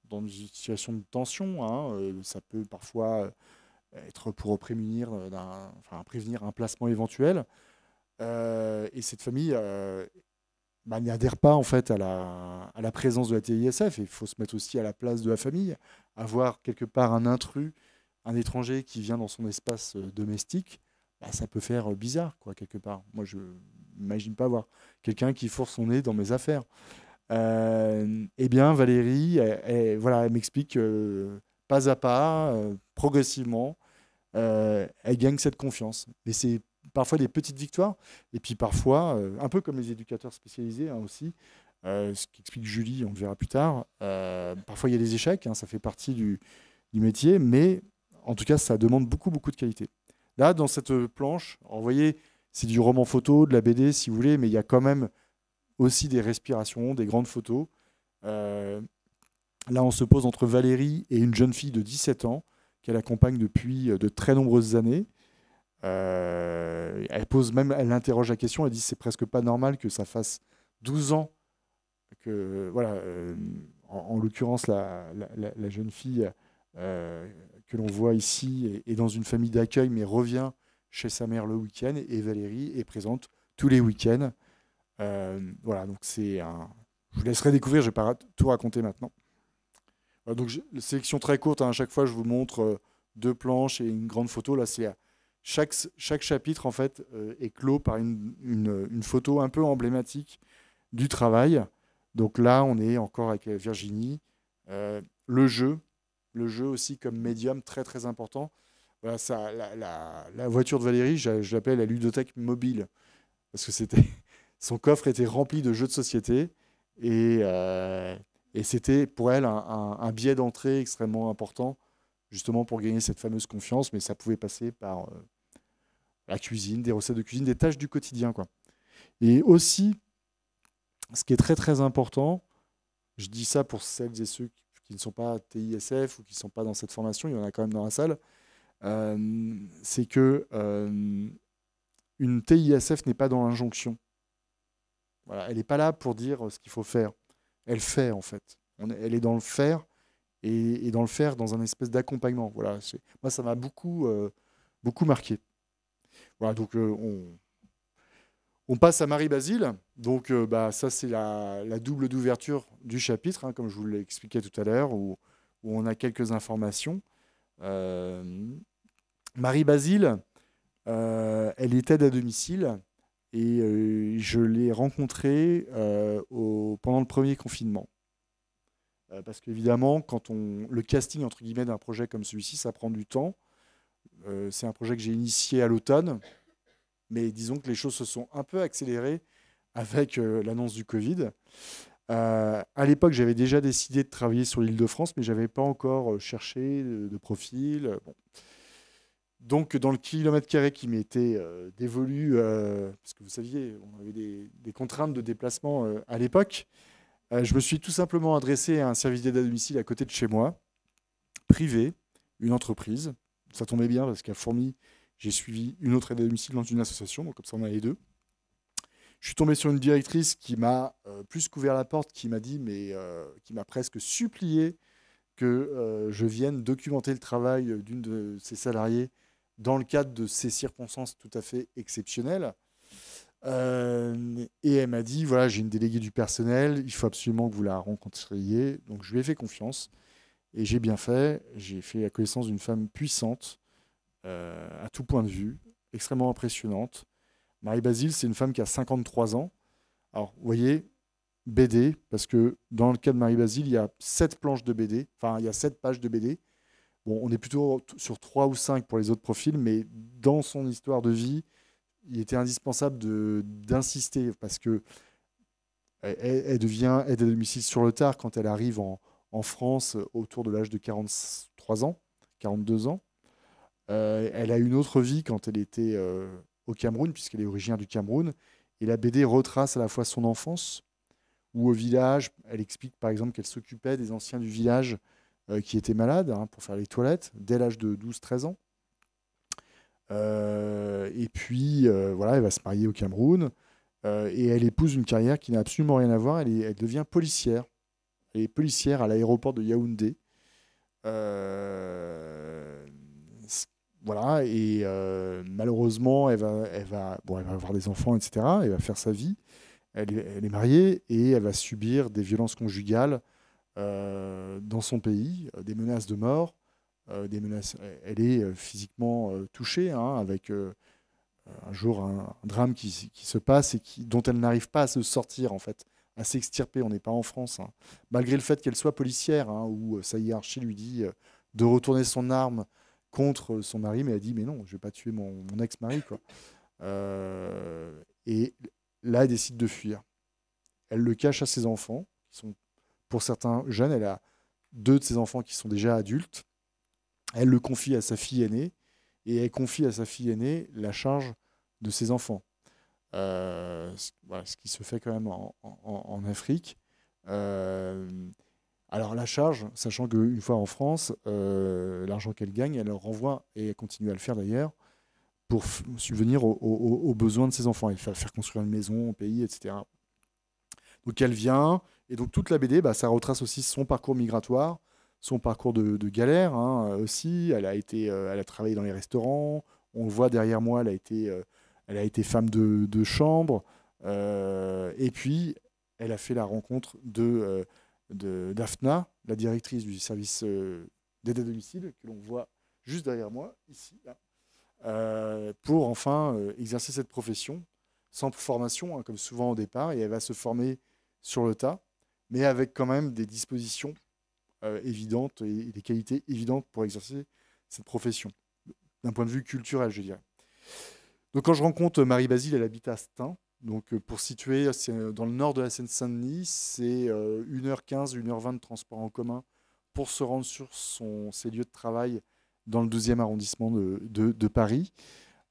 dans une situation de tension. Hein. Ça peut parfois être pour prévenir un placement éventuel. Et cette famille n'adhère pas en fait à la présence de la TISF. Il faut se mettre aussi à la place de la famille, avoir quelque part un intrus, un étranger qui vient dans son espace domestique. Ça peut faire bizarre, quoi, quelque part. Moi, je n'imagine pas avoir quelqu'un qui fourre son nez dans mes affaires. Eh bien, Valérie, elle m'explique pas à pas, progressivement, elle gagne cette confiance. Mais c'est parfois des petites victoires, et puis parfois, un peu comme les éducateurs spécialisés aussi, ce qu'explique Julie, on le verra plus tard, parfois il y a des échecs, ça fait partie du métier, mais en tout cas, ça demande beaucoup, beaucoup de qualité. Là, dans cette planche, vous voyez, c'est du roman photo, de la BD, si vous voulez, mais il y a quand même aussi des respirations, des grandes photos. Là, on se pose entre Valérie et une jeune fille de 17 ans qu'elle accompagne depuis de très nombreuses années. Elle interroge la question, elle dit c'est presque pas normal que ça fasse 12 ans que, voilà, en l'occurrence, la jeune fille que l'on voit ici est dans une famille d'accueil, mais revient chez sa mère le week-end, et Valérie est présente tous les week-ends. Voilà, donc c'est un. Je vous laisserai découvrir, je ne vais pas tout raconter maintenant. Donc, sélection très courte, hein, à chaque fois, je vous montre 2 planches et une grande photo. Là, c'est chaque chapitre, en fait, est clos par une photo un peu emblématique du travail. Donc là, on est encore avec Virginie. Le jeu aussi comme médium très très important. Voilà, ça, la voiture de Valérie, je l'appelais la ludothèque mobile, parce que son coffre était rempli de jeux de société, et c'était pour elle un biais d'entrée extrêmement important, justement pour gagner cette fameuse confiance, mais ça pouvait passer par la cuisine, des recettes de cuisine, des tâches du quotidien, quoi. Et aussi, ce qui est très très important, je dis ça pour celles et ceux qui ne sont pas TISF ou qui ne sont pas dans cette formation, il y en a quand même dans la salle, c'est que une TISF n'est pas dans l'injonction. Voilà, elle n'est pas là pour dire ce qu'il faut faire. Elle fait, en fait. Elle est dans le faire, et dans le faire dans un espèce d'accompagnement. Voilà, moi, ça m'a beaucoup, beaucoup marqué. Voilà, donc on passe à Marie-Basile. Donc ça, c'est la double d'ouverture du chapitre, hein, comme je vous l'ai expliqué tout à l'heure, où on a quelques informations. Marie-Basile, elle est aide à domicile, et je l'ai rencontrée pendant le premier confinement. Parce qu'évidemment, le casting entre guillemets d'un projet comme celui-ci, ça prend du temps. C'est un projet que j'ai initié à l'automne, mais disons que les choses se sont un peu accélérées avec l'annonce du Covid. À l'époque, j'avais déjà décidé de travailler sur l'Île-de-France, mais je n'avais pas encore cherché de profil. Bon. Donc, dans le kilomètre carré qui m'était dévolu, parce que vous saviez, on avait des contraintes de déplacement à l'époque, je me suis tout simplement adressé à un service d'aide à domicile à côté de chez moi, privé, une entreprise. Ça tombait bien parce qu'à Fourmi, j'ai suivi une autre aide à domicile dans une association, donc comme ça on a les deux. Je suis tombé sur une directrice qui m'a plus qu'ouvert la porte, qui m'a dit, mais qui m'a presque supplié que je vienne documenter le travail d'une de ses salariées dans le cadre de ces circonstances tout à fait exceptionnelles. Et elle m'a dit, voilà, j'ai une déléguée du personnel, il faut absolument que vous la rencontriez. Donc je lui ai fait confiance, et j'ai bien fait. J'ai fait la connaissance d'une femme puissante, à tout point de vue, extrêmement impressionnante. Marie-Basile, c'est une femme qui a 53 ans. Alors, vous voyez, BD, parce que dans le cas de Marie-Basile, il y a 7 planches de BD, enfin, il y a 7 pages de BD. Bon, on est plutôt sur 3 ou 5 pour les autres profils, mais dans son histoire de vie, il était indispensable d'insister, parce que elle devient aide à domicile sur le tard quand elle arrive en France autour de l'âge de 43 ans, 42 ans. Elle a une autre vie quand elle était au Cameroun, puisqu'elle est originaire du Cameroun. Et la BD retrace à la fois son enfance, ou au village. Elle explique par exemple qu'elle s'occupait des anciens du village qui étaient malades, hein, pour faire les toilettes, dès l'âge de 12-13 ans. Et puis, voilà, elle va se marier au Cameroun, et elle épouse une carrière qui n'a absolument rien à voir. Elle devient policière. Elle est policière à l'aéroport de Yaoundé. Voilà, et malheureusement, elle va avoir des enfants, etc. Elle va faire sa vie. Elle est mariée, et elle va subir des violences conjugales dans son pays, des menaces de mort, des menaces. Elle est physiquement touchée, hein, avec un jour un drame qui se passe, et dont elle n'arrive pas à se sortir, en fait, à s'extirper. On n'est pas en France, hein. Malgré le fait qu'elle soit policière, hein, où sa hiérarchie lui dit de retourner son arme contre son mari, mais elle dit mais non, je ne vais pas tuer mon ex-mari, quoi. Et là, elle décide de fuir. Elle le cache à ses enfants, qui sont pour certains jeunes. Elle a 2 de ses enfants qui sont déjà adultes. Elle le confie à sa fille aînée, et elle confie à sa fille aînée la charge de ses enfants. Voilà, ce qui se fait quand même en Afrique. Alors la charge, sachant qu'une fois en France, l'argent qu'elle gagne, elle le renvoie, et elle continue à le faire d'ailleurs, pour subvenir aux besoins de ses enfants, et faire construire une maison au pays, etc. Donc elle vient, et donc toute la BD, ça retrace aussi son parcours migratoire, son parcours de galère aussi. Elle a travaillé dans les restaurants. On le voit derrière moi, elle a été femme de chambre. Et puis, elle a fait la rencontre de Daphna, la directrice du service d'aide à domicile, que l'on voit juste derrière moi, ici, là, pour enfin exercer cette profession, sans formation, comme souvent au départ. Et elle va se former sur le tas, mais avec quand même des dispositions évidentes et des qualités évidentes pour exercer cette profession, d'un point de vue culturel, je dirais. Donc quand je rencontre Marie Basile, elle habite à Stein. Donc pour situer, c'est dans le nord de la Seine-Saint-Denis, c'est 1h15, 1h20 de transport en commun pour se rendre sur ses lieux de travail dans le 12e arrondissement de Paris.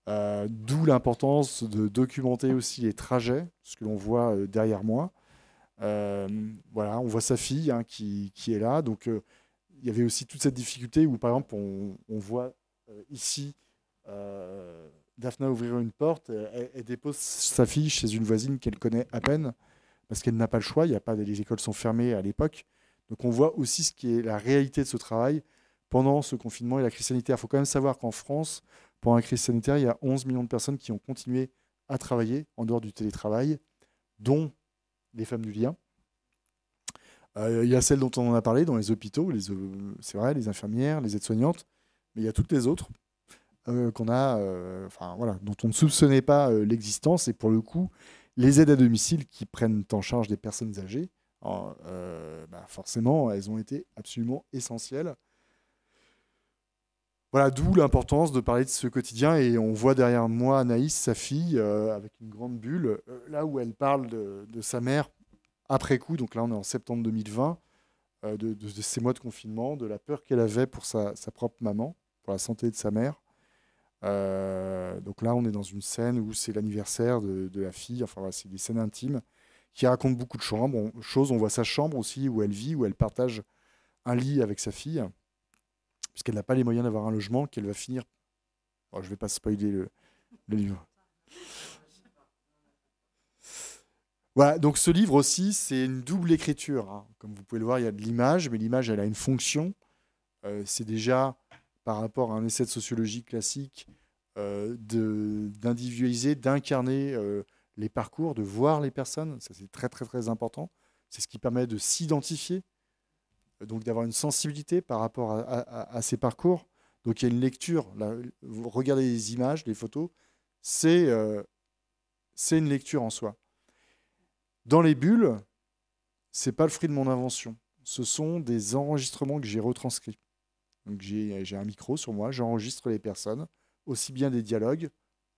D'où l'importance de documenter aussi les trajets, ce que l'on voit derrière moi. Voilà, on voit sa fille qui est là. Donc, il y avait aussi toute cette difficulté où, par exemple, on voit ici Daphna ouvrir une porte. Elle dépose sa fille chez une voisine qu'elle connaît à peine parce qu'elle n'a pas le choix. Il y a pas, les écoles sont fermées à l'époque. Donc, on voit aussi ce qui est la réalité de ce travail pendant ce confinement et la crise sanitaire. Il faut quand même savoir qu'en France, pendant la crise sanitaire, il y a 11 millions de personnes qui ont continué à travailler en dehors du télétravail, dont les femmes du lien. Il y a celles dont on en a parlé dans les hôpitaux, c'est vrai, les infirmières, les aides-soignantes, mais il y a toutes les autres dont on ne soupçonnait pas l'existence. Et pour le coup, les aides à domicile qui prennent en charge des personnes âgées, forcément, elles ont été absolument essentielles. Voilà, d'où l'importance de parler de ce quotidien. Et on voit derrière moi Anaïs, sa fille, avec une grande bulle, là où elle parle de sa mère après coup. Donc là, on est en septembre 2020, de ces mois de confinement, de la peur qu'elle avait pour sa propre maman, pour la santé de sa mère. Donc là, on est dans une scène où c'est l'anniversaire de la fille. Enfin, voilà, c'est des scènes intimes qui racontent beaucoup de choses. On voit sa chambre aussi, où elle vit, où elle partage un lit avec sa fille, puisqu'elle n'a pas les moyens d'avoir un logement, qu'elle va finir. Je ne vais pas spoiler le livre. Voilà, donc ce livre aussi, c'est une double écriture. Comme vous pouvez le voir, il y a de l'image, mais l'image, elle a une fonction. C'est déjà, par rapport à un essai de sociologie classique, d'individualiser, d'incarner les parcours, de voir les personnes. Ça, c'est très, très, très important. C'est ce qui permet de s'identifier, donc d'avoir une sensibilité par rapport à ces parcours. Donc il y a une lecture. Là, vous regardez les images, les photos, c'est une lecture en soi. Dans les bulles, ce n'est pas le fruit de mon invention. Ce sont des enregistrements que j'ai retranscrits. Donc j'ai un micro sur moi, j'enregistre les personnes, aussi bien des dialogues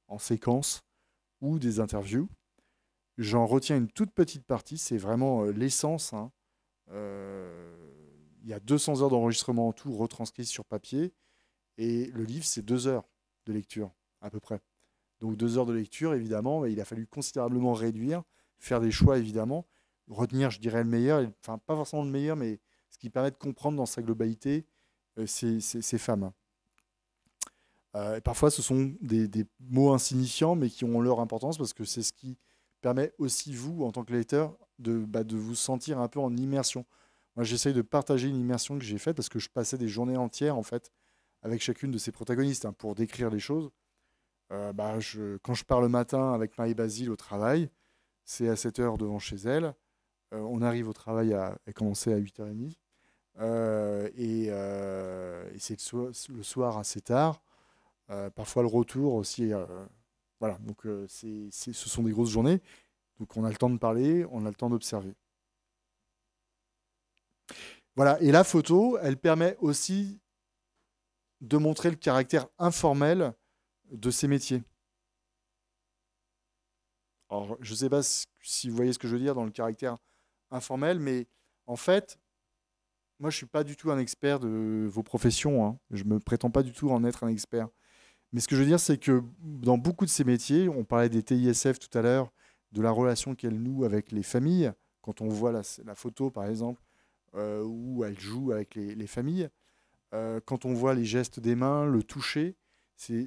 en séquence ou des interviews. J'en retiens une toute petite partie, c'est vraiment l'essence. Il y a 200 heures d'enregistrement en tout retranscrits sur papier. Et le livre, c'est 2 heures de lecture, à peu près. Donc 2 heures de lecture, évidemment, il a fallu considérablement réduire, faire des choix, évidemment, retenir, je dirais, le meilleur, enfin pas forcément le meilleur, mais ce qui permet de comprendre dans sa globalité ces femmes. Et parfois, ce sont des mots insignifiants, mais qui ont leur importance, parce que c'est ce qui permet aussi, vous, en tant que lecteur, de vous sentir un peu en immersion. Moi, j'essaye de partager une immersion que j'ai faite, parce que je passais des journées entières, en fait, avec chacune de ces protagonistes, pour décrire les choses. Quand je pars le matin avec Marie Basile au travail, c'est à 7h devant chez elle. On arrive au travail à commencer à 8h30. Et c'est le soir assez tard. Parfois le retour aussi. Voilà, donc ce sont des grosses journées. Donc on a le temps de parler, on a le temps d'observer. Voilà, et la photo, elle permet aussi de montrer le caractère informel de ces métiers. Alors, je ne sais pas si vous voyez ce que je veux dire dans le caractère informel, mais en fait, moi, je ne suis pas du tout un expert de vos professions. Je ne me prétends pas du tout en être un expert. Mais ce que je veux dire, c'est que dans beaucoup de ces métiers, on parlait des TISF tout à l'heure, de la relation qu'elles nouent avec les familles. Quand on voit la photo, par exemple, où elle joue avec les familles. Quand on voit les gestes des mains, le toucher, c'est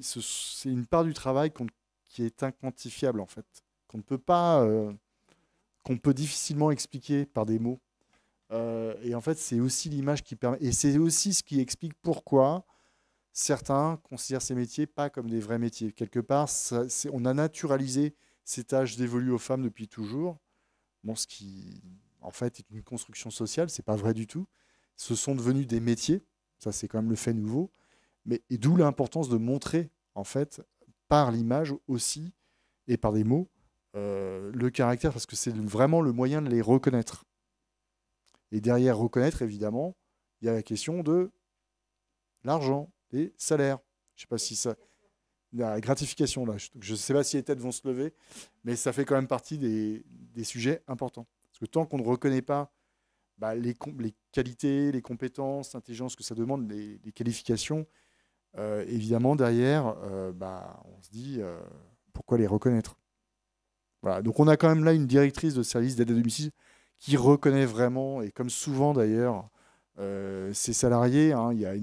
une part du travail qui est inquantifiable en fait, qu'on ne peut pas, qu'on peut difficilement expliquer par des mots. Et en fait, c'est aussi l'image qui permet, et c'est aussi ce qui explique pourquoi certains considèrent ces métiers pas comme des vrais métiers. Quelque part, on a naturalisé ces tâches dévolues aux femmes depuis toujours. Bon, ce qui, en fait, est une construction sociale, c'est pas vrai du tout. Ce sont devenus des métiers. Ça, c'est quand même le fait nouveau. Et d'où l'importance de montrer, en fait, par l'image aussi, et par des mots, le caractère, parce que c'est vraiment le moyen de les reconnaître. Et derrière reconnaître, évidemment, il y a la question de l'argent, des salaires. Je ne sais pas si ça... La gratification, là, je ne sais pas si les têtes vont se lever, mais ça fait quand même partie des sujets importants. Parce que tant qu'on ne reconnaît pas les qualités, les compétences, l'intelligence que ça demande, les qualifications, évidemment, derrière, on se dit pourquoi les reconnaître. Voilà. Donc on a quand même là une directrice de service d'aide à domicile qui reconnaît vraiment, et comme souvent d'ailleurs, ses salariés. Hein, il y a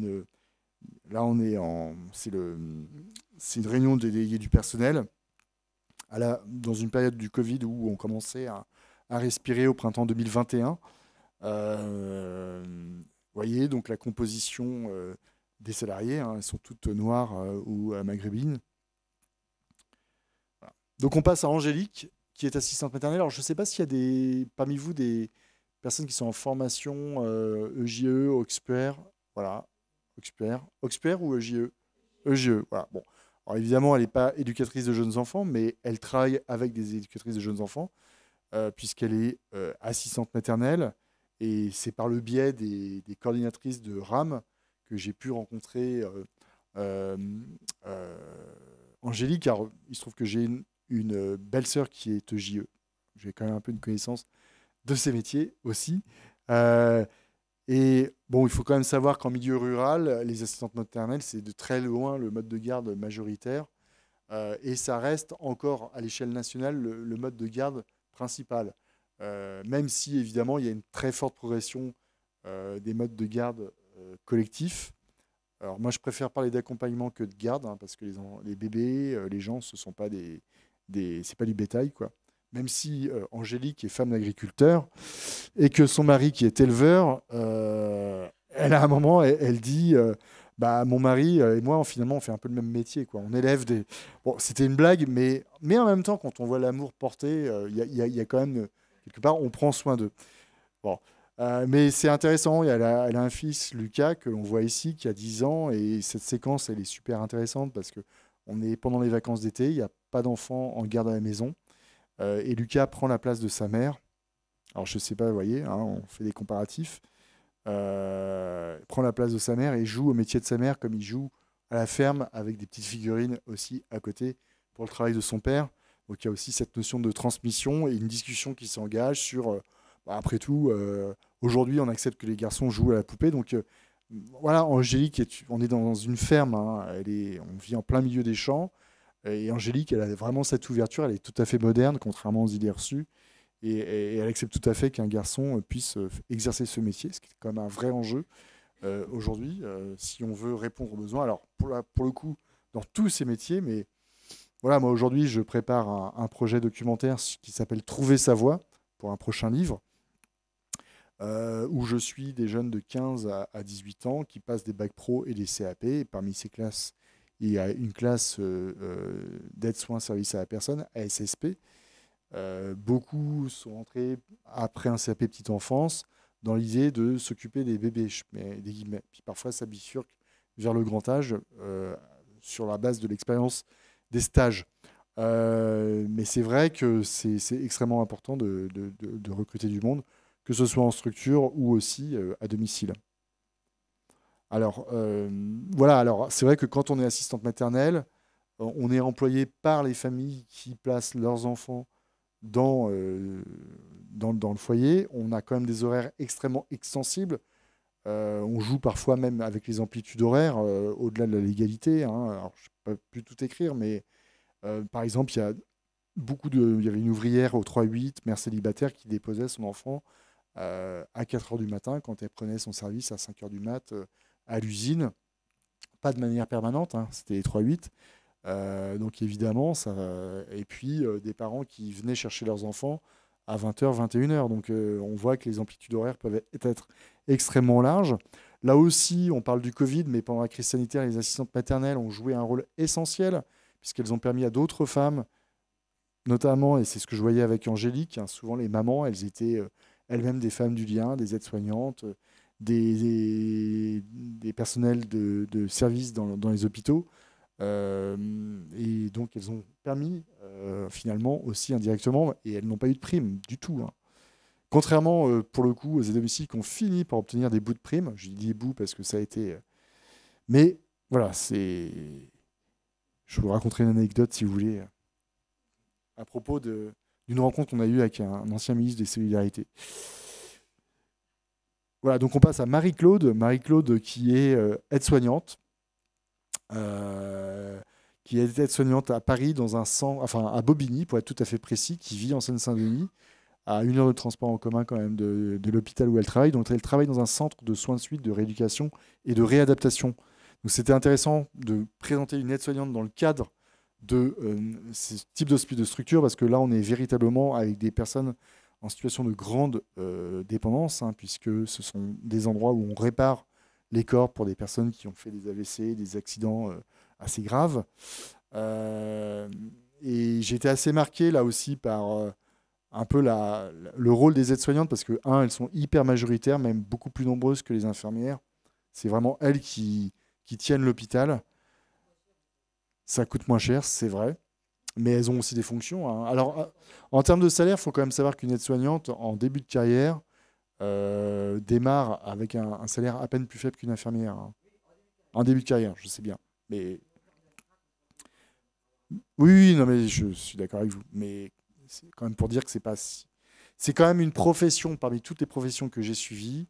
là, c'est une réunion des délégués du personnel dans une période du Covid où on commençait à respirer au printemps 2021. Vous voyez, donc la composition des salariés, hein, elles sont toutes noires ou maghrébines. Voilà. Donc on passe à Angélique, qui est assistante maternelle. Alors je ne sais pas s'il y a parmi vous des personnes qui sont en formation EJE, Oxper, voilà, Oxper ou EJE? EJE, voilà. Bon. Alors évidemment, elle n'est pas éducatrice de jeunes enfants, mais elle travaille avec des éducatrices de jeunes enfants, puisqu'elle est assistante maternelle. Et c'est par le biais des coordinatrices de RAM que j'ai pu rencontrer euh, Angélique. Alors, il se trouve que j'ai une belle-sœur qui est EJE. J'ai quand même un peu une connaissance de ces métiers aussi. Et bon, il faut quand même savoir qu'en milieu rural, les assistantes maternelles, c'est de très loin le mode de garde majoritaire. Et ça reste encore à l'échelle nationale le mode de garde principal. Même si, évidemment, il y a une très forte progression des modes de garde collectifs. Alors, moi, je préfère parler d'accompagnement que de garde, hein, parce que les bébés, les gens, ce sont pas c'est pas du bétail, quoi. Même si Angélique est femme d'agriculteur et que son mari, qui est éleveur, elle, à un moment, elle dit mon mari et moi, finalement, on fait un peu le même métier, quoi. On élève des. Bon, c'était une blague, mais en même temps, quand on voit l'amour porté, il y a quand même, quelque part, on prend soin d'eux. Bon. Mais c'est intéressant. Elle a un fils, Lucas, que l'on voit ici, qui a 10 ans. Et cette séquence, elle est super intéressante parce que on est pendant les vacances d'été. Il n'y a pas d'enfants en garde à la maison. Et Lucas prend la place de sa mère. Alors, je ne sais pas, vous voyez, hein, on fait des comparatifs. Prend la place de sa mère et joue au métier de sa mère comme il joue à la ferme avec des petites figurines aussi à côté pour le travail de son père. Donc il y a aussi cette notion de transmission et une discussion qui s'engage sur, après tout, aujourd'hui on accepte que les garçons jouent à la poupée. Donc voilà, Angélique, on est dans une ferme, hein, on vit en plein milieu des champs. Et Angélique, elle a vraiment cette ouverture, elle est tout à fait moderne, contrairement aux idées reçues. Et elle accepte tout à fait qu'un garçon puisse exercer ce métier, ce qui est quand même un vrai enjeu aujourd'hui, si on veut répondre aux besoins. Alors, pour le coup, dans tous ces métiers, mais voilà, moi aujourd'hui, je prépare un projet documentaire qui s'appelle Trouver sa voie pour un prochain livre, où je suis des jeunes de 15 à 18 ans qui passent des bacs pro et des CAP. Et parmi ces classes, il y a une classe d'aide-soins service à la personne, ASSP. Beaucoup sont entrés après un CAP petite enfance dans l'idée de s'occuper des bébés, je mets des guillemets. Puis parfois ça bifurque vers le grand âge sur la base de l'expérience des stages. Mais c'est vrai que c'est extrêmement important de recruter du monde, que ce soit en structure ou aussi à domicile. Alors voilà, alors c'est vrai que quand on est assistante maternelle, on est employé par les familles qui placent leurs enfants dans le foyer. On a quand même des horaires extrêmement extensibles. On joue parfois même avec les amplitudes horaires au-delà de la légalité. Hein. Alors, je ne peux plus tout écrire, mais par exemple, il y avait une ouvrière au 3-8, mère célibataire, qui déposait son enfant à 4 heures du matin quand elle prenait son service à 5 heures du mat à l'usine. Pas de manière permanente, hein, c'était les 3-8. Donc évidemment, ça. Et puis des parents qui venaient chercher leurs enfants à 20 heures, 21 heures. Donc on voit que les amplitudes horaires peuvent être extrêmement larges. Là aussi, on parle du Covid, mais pendant la crise sanitaire, les assistantes maternelles ont joué un rôle essentiel, puisqu'elles ont permis à d'autres femmes, notamment, et c'est ce que je voyais avec Angélique, hein, souvent les mamans, elles étaient elles-mêmes des femmes du lien, des aides-soignantes, des personnels de service dans les hôpitaux. Et donc, elles ont permis, finalement, aussi indirectement, et elles n'ont pas eu de prime du tout, hein. Contrairement, pour le coup, aux aides domiciles qui ont fini par obtenir des bouts de prime. Je dis des bouts parce que ça a été. Mais voilà, c'est. Je vous raconterai une anecdote, si vous voulez, à propos d'une rencontre qu'on a eue avec un ancien ministre des Solidarités. Voilà, donc on passe à Marie-Claude. Marie-Claude qui est aide-soignante. Qui est aide-soignante à Paris, dans un centre, enfin à Bobigny, pour être tout à fait précis, qui vit en Seine-Saint-Denis, à 1 heure de transport en commun quand même de l'hôpital où elle travaille. Donc elle travaille dans un centre de soins de suite, de rééducation et de réadaptation. Donc c'était intéressant de présenter une aide-soignante dans le cadre de ce type de structure, parce que là on est véritablement avec des personnes en situation de grande dépendance, hein, puisque ce sont des endroits où on répare les corps pour des personnes qui ont fait des AVC, des accidents assez graves. Et j'ai été assez marqué là aussi par un peu le rôle des aides-soignantes, parce que, elles sont hyper majoritaires, même beaucoup plus nombreuses que les infirmières. C'est vraiment elles qui tiennent l'hôpital. Ça coûte moins cher, c'est vrai, mais elles ont aussi des fonctions, hein. Alors, en termes de salaire, il faut quand même savoir qu'une aide-soignante, en début de carrière, démarre avec un salaire à peine plus faible qu'une infirmière, hein. En début de carrière, je sais bien. Mais oui, non, mais je suis d'accord avec vous. Mais c'est quand même pour dire que c'est pas si. C'est quand même une profession parmi toutes les professions que j'ai suivies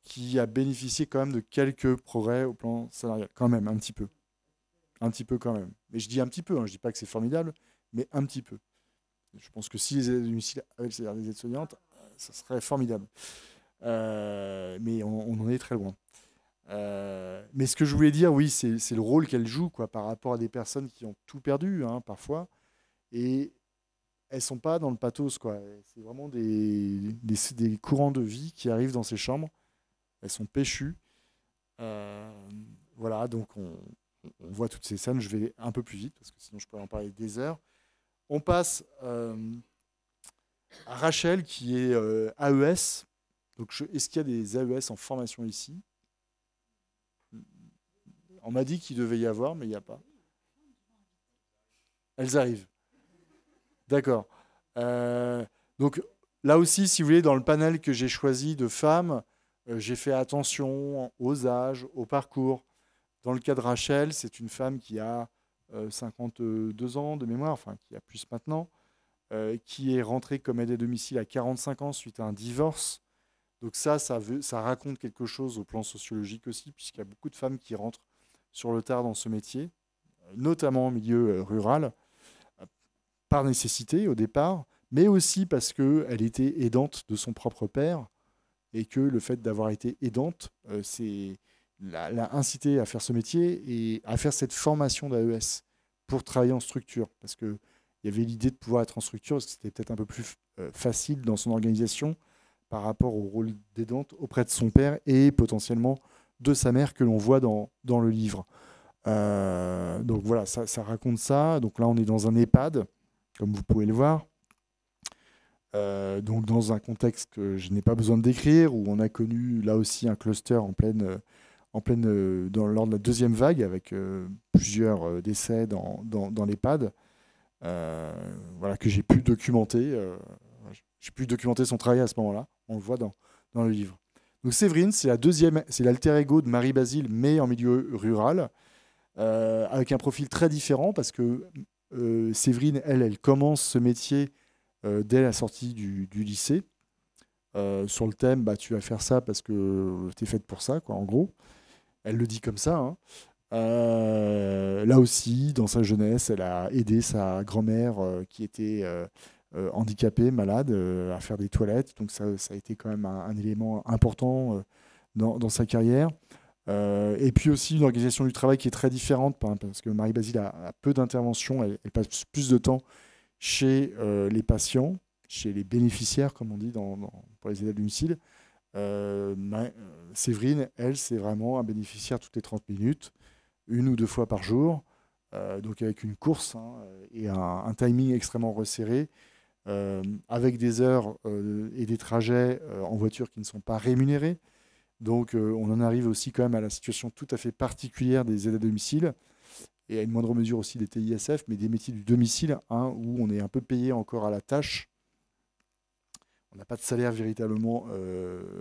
qui a bénéficié quand même de quelques progrès au plan salarial. Quand même, un petit peu. Un petit peu quand même. Mais je dis un petit peu, hein, je dis pas que c'est formidable, mais un petit peu. Je pense que si les aides domicile avaient le salaire des aides-soignantes, ça serait formidable. Mais on en est très loin. Mais ce que je voulais dire, oui, c'est le rôle qu'elle joue, quoi, par rapport à des personnes qui ont tout perdu, hein, parfois. Et elles sont pas dans le pathos, quoi. C'est vraiment des courants de vie qui arrivent dans ces chambres. Elles sont péchues. Euh, voilà, donc on voit toutes ces scènes. Je vais un peu plus vite, parce que sinon je pourrais en parler des heures. On passe à Rachel, qui est AES. Donc, est-ce qu'il y a des AES en formation ici? On m'a dit qu'il devait y avoir, mais il n'y a pas. Elles arrivent. D'accord. Donc là aussi, si vous voulez, dans le panel que j'ai choisi de femmes, j'ai fait attention aux âges, au parcours. Dans le cas de Rachel, c'est une femme qui a 52 ans de mémoire, enfin qui a plus maintenant, qui est rentrée comme aide à domicile à 45 ans suite à un divorce. Donc ça raconte quelque chose au plan sociologique aussi, puisqu'il y a beaucoup de femmes qui rentrent sur le tard dans ce métier, notamment en milieu rural, par nécessité au départ, mais aussi parce qu'elle était aidante de son propre père, et que le fait d'avoir été aidante, l'a incité à faire ce métier et à faire cette formation d'AES pour travailler en structure, parce qu'il y avait l'idée de pouvoir être en structure, parce que c'était peut-être un peu plus facile dans son organisation par rapport au rôle d'aidante auprès de son père et potentiellement de sa mère que l'on voit dans le livre. Donc voilà, ça raconte ça. Donc là, on est dans un EHPAD, comme vous pouvez le voir. Donc dans un contexte que je n'ai pas besoin de décrire, où on a connu là aussi un cluster lors de la deuxième vague, avec plusieurs décès dans l'EHPAD, voilà, que j'ai pu documenter. J'ai pu documenter son travail à ce moment-là. On le voit dans le livre. Donc Séverine, c'est l'alter ego de Marie-Basile, mais en milieu rural, avec un profil très différent, parce que Séverine, elle commence ce métier dès la sortie du lycée, sur le thème, tu vas faire ça parce que tu es faite pour ça, quoi, en gros. Elle le dit comme ça, hein. Là aussi, dans sa jeunesse, elle a aidé sa grand-mère qui était handicapés, malades, à faire des toilettes. Donc ça a été quand même un élément important dans sa carrière. Et puis aussi une organisation du travail qui est très différente, parce que Marie-Basile a peu d'interventions, elle passe plus de temps chez les patients, chez les bénéficiaires, comme on dit pour les aides à domicile. Séverine, elle, c'est vraiment un bénéficiaire toutes les 30 minutes, 1 ou 2 fois par jour, donc avec une course et un timing extrêmement resserré, avec des heures et des trajets en voiture qui ne sont pas rémunérés. Donc on en arrive aussi quand même à la situation tout à fait particulière des aides à domicile, et à une moindre mesure aussi des TISF, mais des métiers du domicile, où on est un peu payé encore à la tâche. On n'a pas de salaire véritablement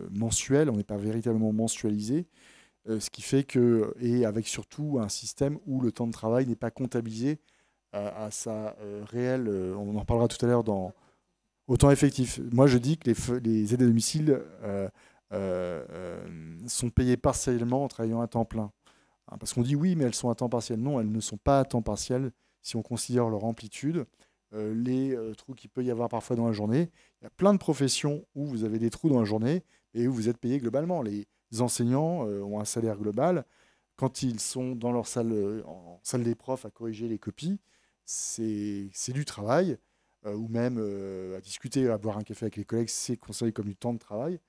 mensuel, on n'est pas véritablement mensualisé, ce qui fait que, et avec surtout un système où le temps de travail n'est pas comptabilisé à sa réelle, on en parlera tout à l'heure au temps effectif. Moi je dis que les aides à domicile sont payées partiellement en travaillant à temps plein. Parce qu'on dit oui, mais elles sont à temps partiel. Non, elles ne sont pas à temps partiel si on considère leur amplitude, les trous qu'il peut y avoir parfois dans la journée. Il y a plein de professions où vous avez des trous dans la journée et où vous êtes payé globalement. Les enseignants ont un salaire global. Quand ils sont dans leur salle, en salle des profs à corriger les copies, c'est du travail, ou même à discuter, à boire un café avec les collègues, c'est considéré comme du temps de travail.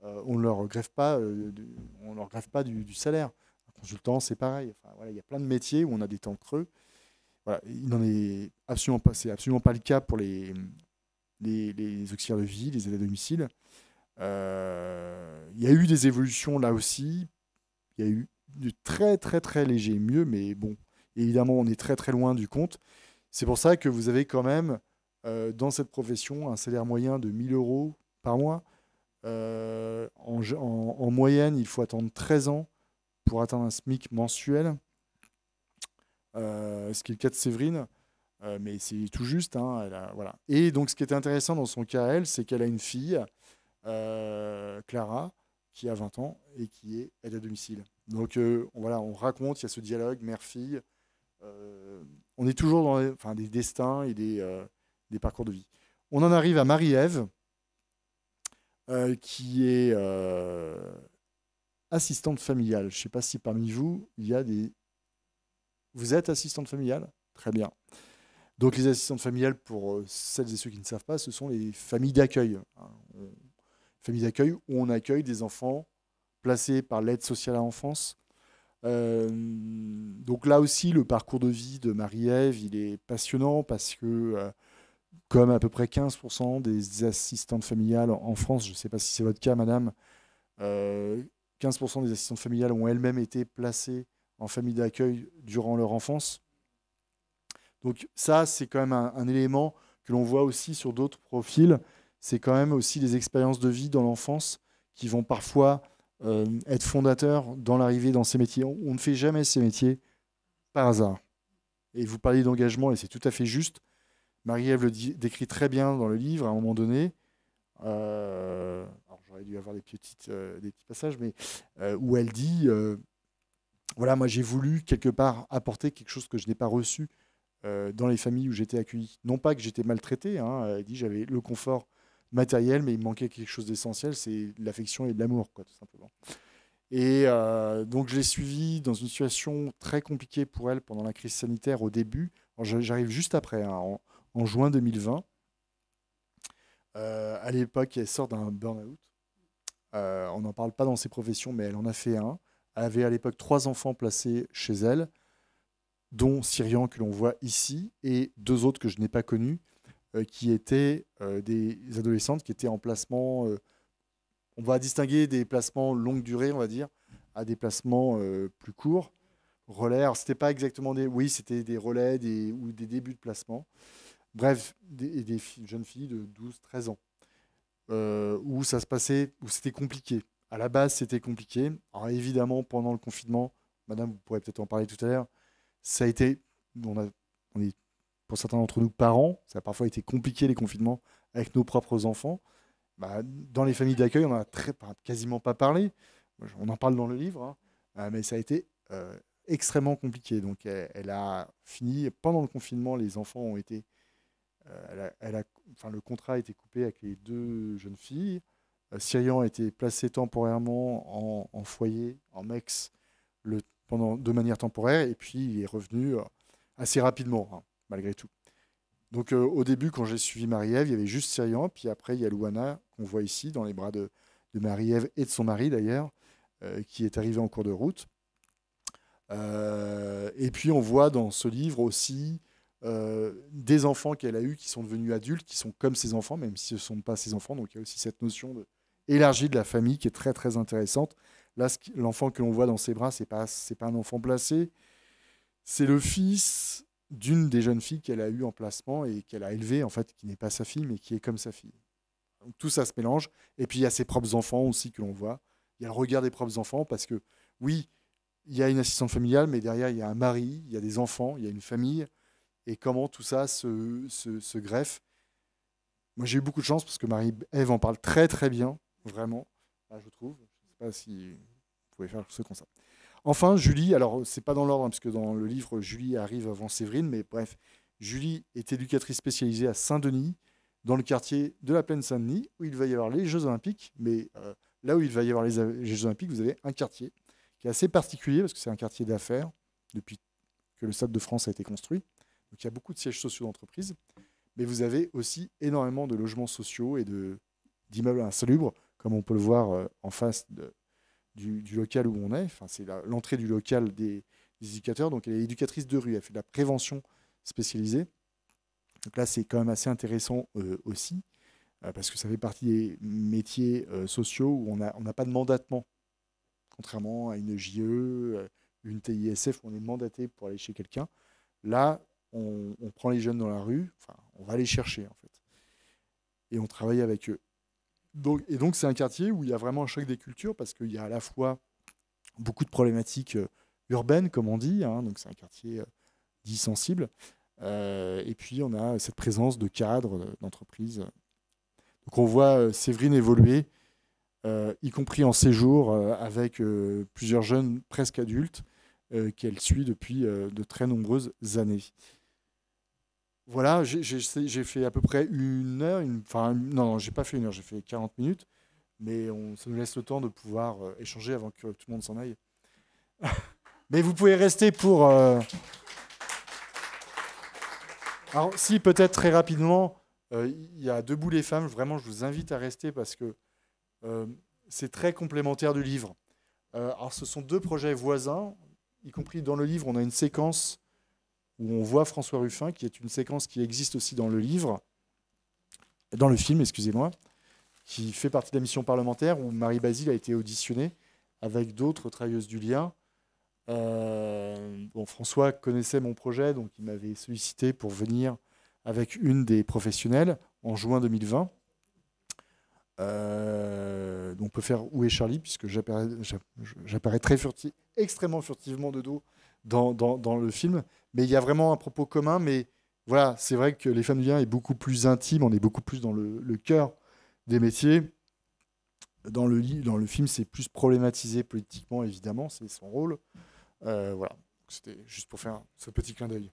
On ne leur greffe pas, du salaire. Un consultant, c'est pareil. Enfin, voilà, il y a plein de métiers où on a des temps creux. Voilà, il n'en est absolument pas, c'est absolument pas le cas pour les auxiliaires de vie, les aides à domicile. Il y a eu des évolutions là aussi. Il y a eu du très très très léger mieux, mais bon, évidemment, on est très très loin du compte. C'est pour ça que vous avez quand même dans cette profession un salaire moyen de 1 000 euros par mois. En moyenne, il faut attendre 13 ans pour atteindre un SMIC mensuel, ce qui est le cas de Séverine, mais c'est tout juste. Voilà. Et donc, ce qui était intéressant dans son cas, elle, c'est qu'elle a une fille, Clara, qui a 20 ans et qui est aide à domicile. Donc, voilà, on raconte, il y a ce dialogue mère-fille. On est toujours dans des destins et des parcours de vie. On en arrive à Marie-Ève, qui est assistante familiale. Je ne sais pas si parmi vous, il y a des... Vous êtes assistante familiale? Très bien. Donc les assistantes familiales, pour celles et ceux qui ne savent pas, ce sont les familles d'accueil. Familles d'accueil où on accueille des enfants placés par l'aide sociale à l'enfance. Donc là aussi, le parcours de vie de Marie-Ève, il est passionnant parce que, comme à peu près 15% des assistantes familiales en France, je ne sais pas si c'est votre cas, madame, 15% des assistantes familiales ont elles-mêmes été placées en famille d'accueil durant leur enfance. Donc ça, c'est quand même un élément que l'on voit aussi sur d'autres profils. C'est quand même aussi des expériences de vie dans l'enfance qui vont parfois être fondateurs dans l'arrivée dans ces métiers. On ne fait jamais ces métiers par hasard. Et vous parlez d'engagement, et c'est tout à fait juste. Marie-Ève le décrit très bien dans le livre, à un moment donné. Alors j'aurais dû avoir des petits passages, mais où elle dit voilà, moi j'ai voulu quelque part apporter quelque chose que je n'ai pas reçu dans les familles où j'étais accueilli. Non pas que j'étais maltraité, elle dit j'avais le confort matériel, mais il me manquait quelque chose d'essentiel, c'est l'affection et de l'amour, tout simplement. Et donc je l'ai suivie dans une situation très compliquée pour elle pendant la crise sanitaire au début. J'arrive juste après, en juin 2020. À l'époque, elle sort d'un burn-out. On n'en parle pas dans ses professions, mais elle en a fait un. Elle avait à l'époque 3 enfants placés chez elle, dont Cyrian que l'on voit ici, et 2 autres que je n'ai pas connus, qui étaient des adolescentes qui étaient en placement. On va distinguer des placements longue durée, on va dire, à des placements plus courts. Relais, alors c'était pas exactement des... Oui, c'était des relais ou des débuts de placement. Bref, des jeunes filles de 12-13 ans, où ça se passait, où c'était compliqué. À la base, c'était compliqué. Alors évidemment, pendant le confinement, madame, vous pourrez peut-être en parler tout à l'heure, ça a été... On est, pour certains d'entre nous, parents. Ça a parfois été compliqué, les confinements, avec nos propres enfants. Dans les familles d'accueil, on n'en a quasiment pas parlé. On en parle dans le livre, mais ça a été extrêmement compliqué. Donc, elle a fini, pendant le confinement, les enfants ont été... le contrat a été coupé avec les deux jeunes filles. Cyrian a été placé temporairement en foyer, en MEX, de manière temporaire, et puis il est revenu assez rapidement, hein, malgré tout. Donc au début, quand j'ai suivi Marie-Ève, il y avait juste Cyrian, puis après il y a Louana, qu'on voit ici, dans les bras de Marie-Ève et de son mari d'ailleurs, qui est arrivé en cours de route. Et puis on voit dans ce livre aussi des enfants qu'elle a eus qui sont devenus adultes, qui sont comme ses enfants, même si ce ne sont pas ses enfants. Donc il y a aussi cette notion élargie de la famille qui est très très intéressante. Là, l'enfant que l'on voit dans ses bras, c'est pas un enfant placé, c'est le fils d'une des jeunes filles qu'elle a eues en placement et qu'elle a élevé, en fait, qui n'est pas sa fille, mais qui est comme sa fille. Donc, tout ça se mélange. Et puis il y a ses propres enfants aussi que l'on voit. Il y a le regard des propres enfants parce que, oui, il y a une assistante familiale, mais derrière, il y a un mari, il y a des enfants, il y a une famille. Et comment tout ça se greffe. Moi, j'ai eu beaucoup de chance parce que Marie-Ève en parle très, très bien, vraiment, là, je trouve. Je ne sais pas si vous pouvez faire ce constat. Enfin, Julie, alors, c'est pas dans l'ordre, hein, parce que dans le livre, Julie arrive avant Séverine, mais bref, Julie est éducatrice spécialisée à Saint-Denis, dans le quartier de la Plaine Saint-Denis, où il va y avoir les Jeux Olympiques. Mais là où il va y avoir les Jeux Olympiques, vous avez un quartier qui est assez particulier, parce que c'est un quartier d'affaires, depuis que le Stade de France a été construit. Donc il y a beaucoup de sièges sociaux d'entreprises, mais vous avez aussi énormément de logements sociaux et d'immeubles insalubres, comme on peut le voir en face du local où on est. Enfin, c'est l'entrée du local des éducateurs. Donc elle est éducatrice de rue, elle fait de la prévention spécialisée. Donc là, c'est quand même assez intéressant aussi, parce que ça fait partie des métiers sociaux où on n'a pas de mandatement, contrairement à une JE, une TISF, où on est mandaté pour aller chez quelqu'un. Là, on prend les jeunes dans la rue, enfin, on va les chercher en fait, et on travaille avec eux. Donc c'est un quartier où il y a vraiment un choc des cultures parce qu'il y a à la fois beaucoup de problématiques urbaines, comme on dit, hein, donc c'est un quartier dit sensible, et puis on a cette présence de cadres, d'entreprises. Donc on voit Séverine évoluer, y compris en séjour, avec plusieurs jeunes presque adultes qu'elle suit depuis de très nombreuses années. Voilà, j'ai fait à peu près une heure, non, j'ai pas fait une heure, j'ai fait 40 minutes, mais ça nous laisse le temps de pouvoir échanger avant que tout le monde s'en aille. Mais vous pouvez rester pour... Alors, si, peut-être très rapidement, il y a Debout les femmes, vraiment, je vous invite à rester parce que c'est très complémentaire du livre. Alors, ce sont deux projets voisins, y compris dans le livre, on a une séquence où on voit François Ruffin, qui est une séquence qui existe aussi dans le livre, dans le film, excusez-moi, qui fait partie de la mission parlementaire, où Marie Basile a été auditionnée avec d'autres travailleuses du lien. François connaissait mon projet, donc il m'avait sollicité pour venir avec une des professionnelles en juin 2020. On peut faire Où est Charlie, puisque j'apparais extrêmement furtivement de dos dans le film. Mais il y a vraiment un propos commun. Mais voilà, c'est vrai que Les Femmes du lien est beaucoup plus intime. On est beaucoup plus dans le cœur des métiers. Dans le film, c'est plus problématisé politiquement, évidemment. C'est son rôle. Voilà. C'était juste pour faire ce petit clin d'œil.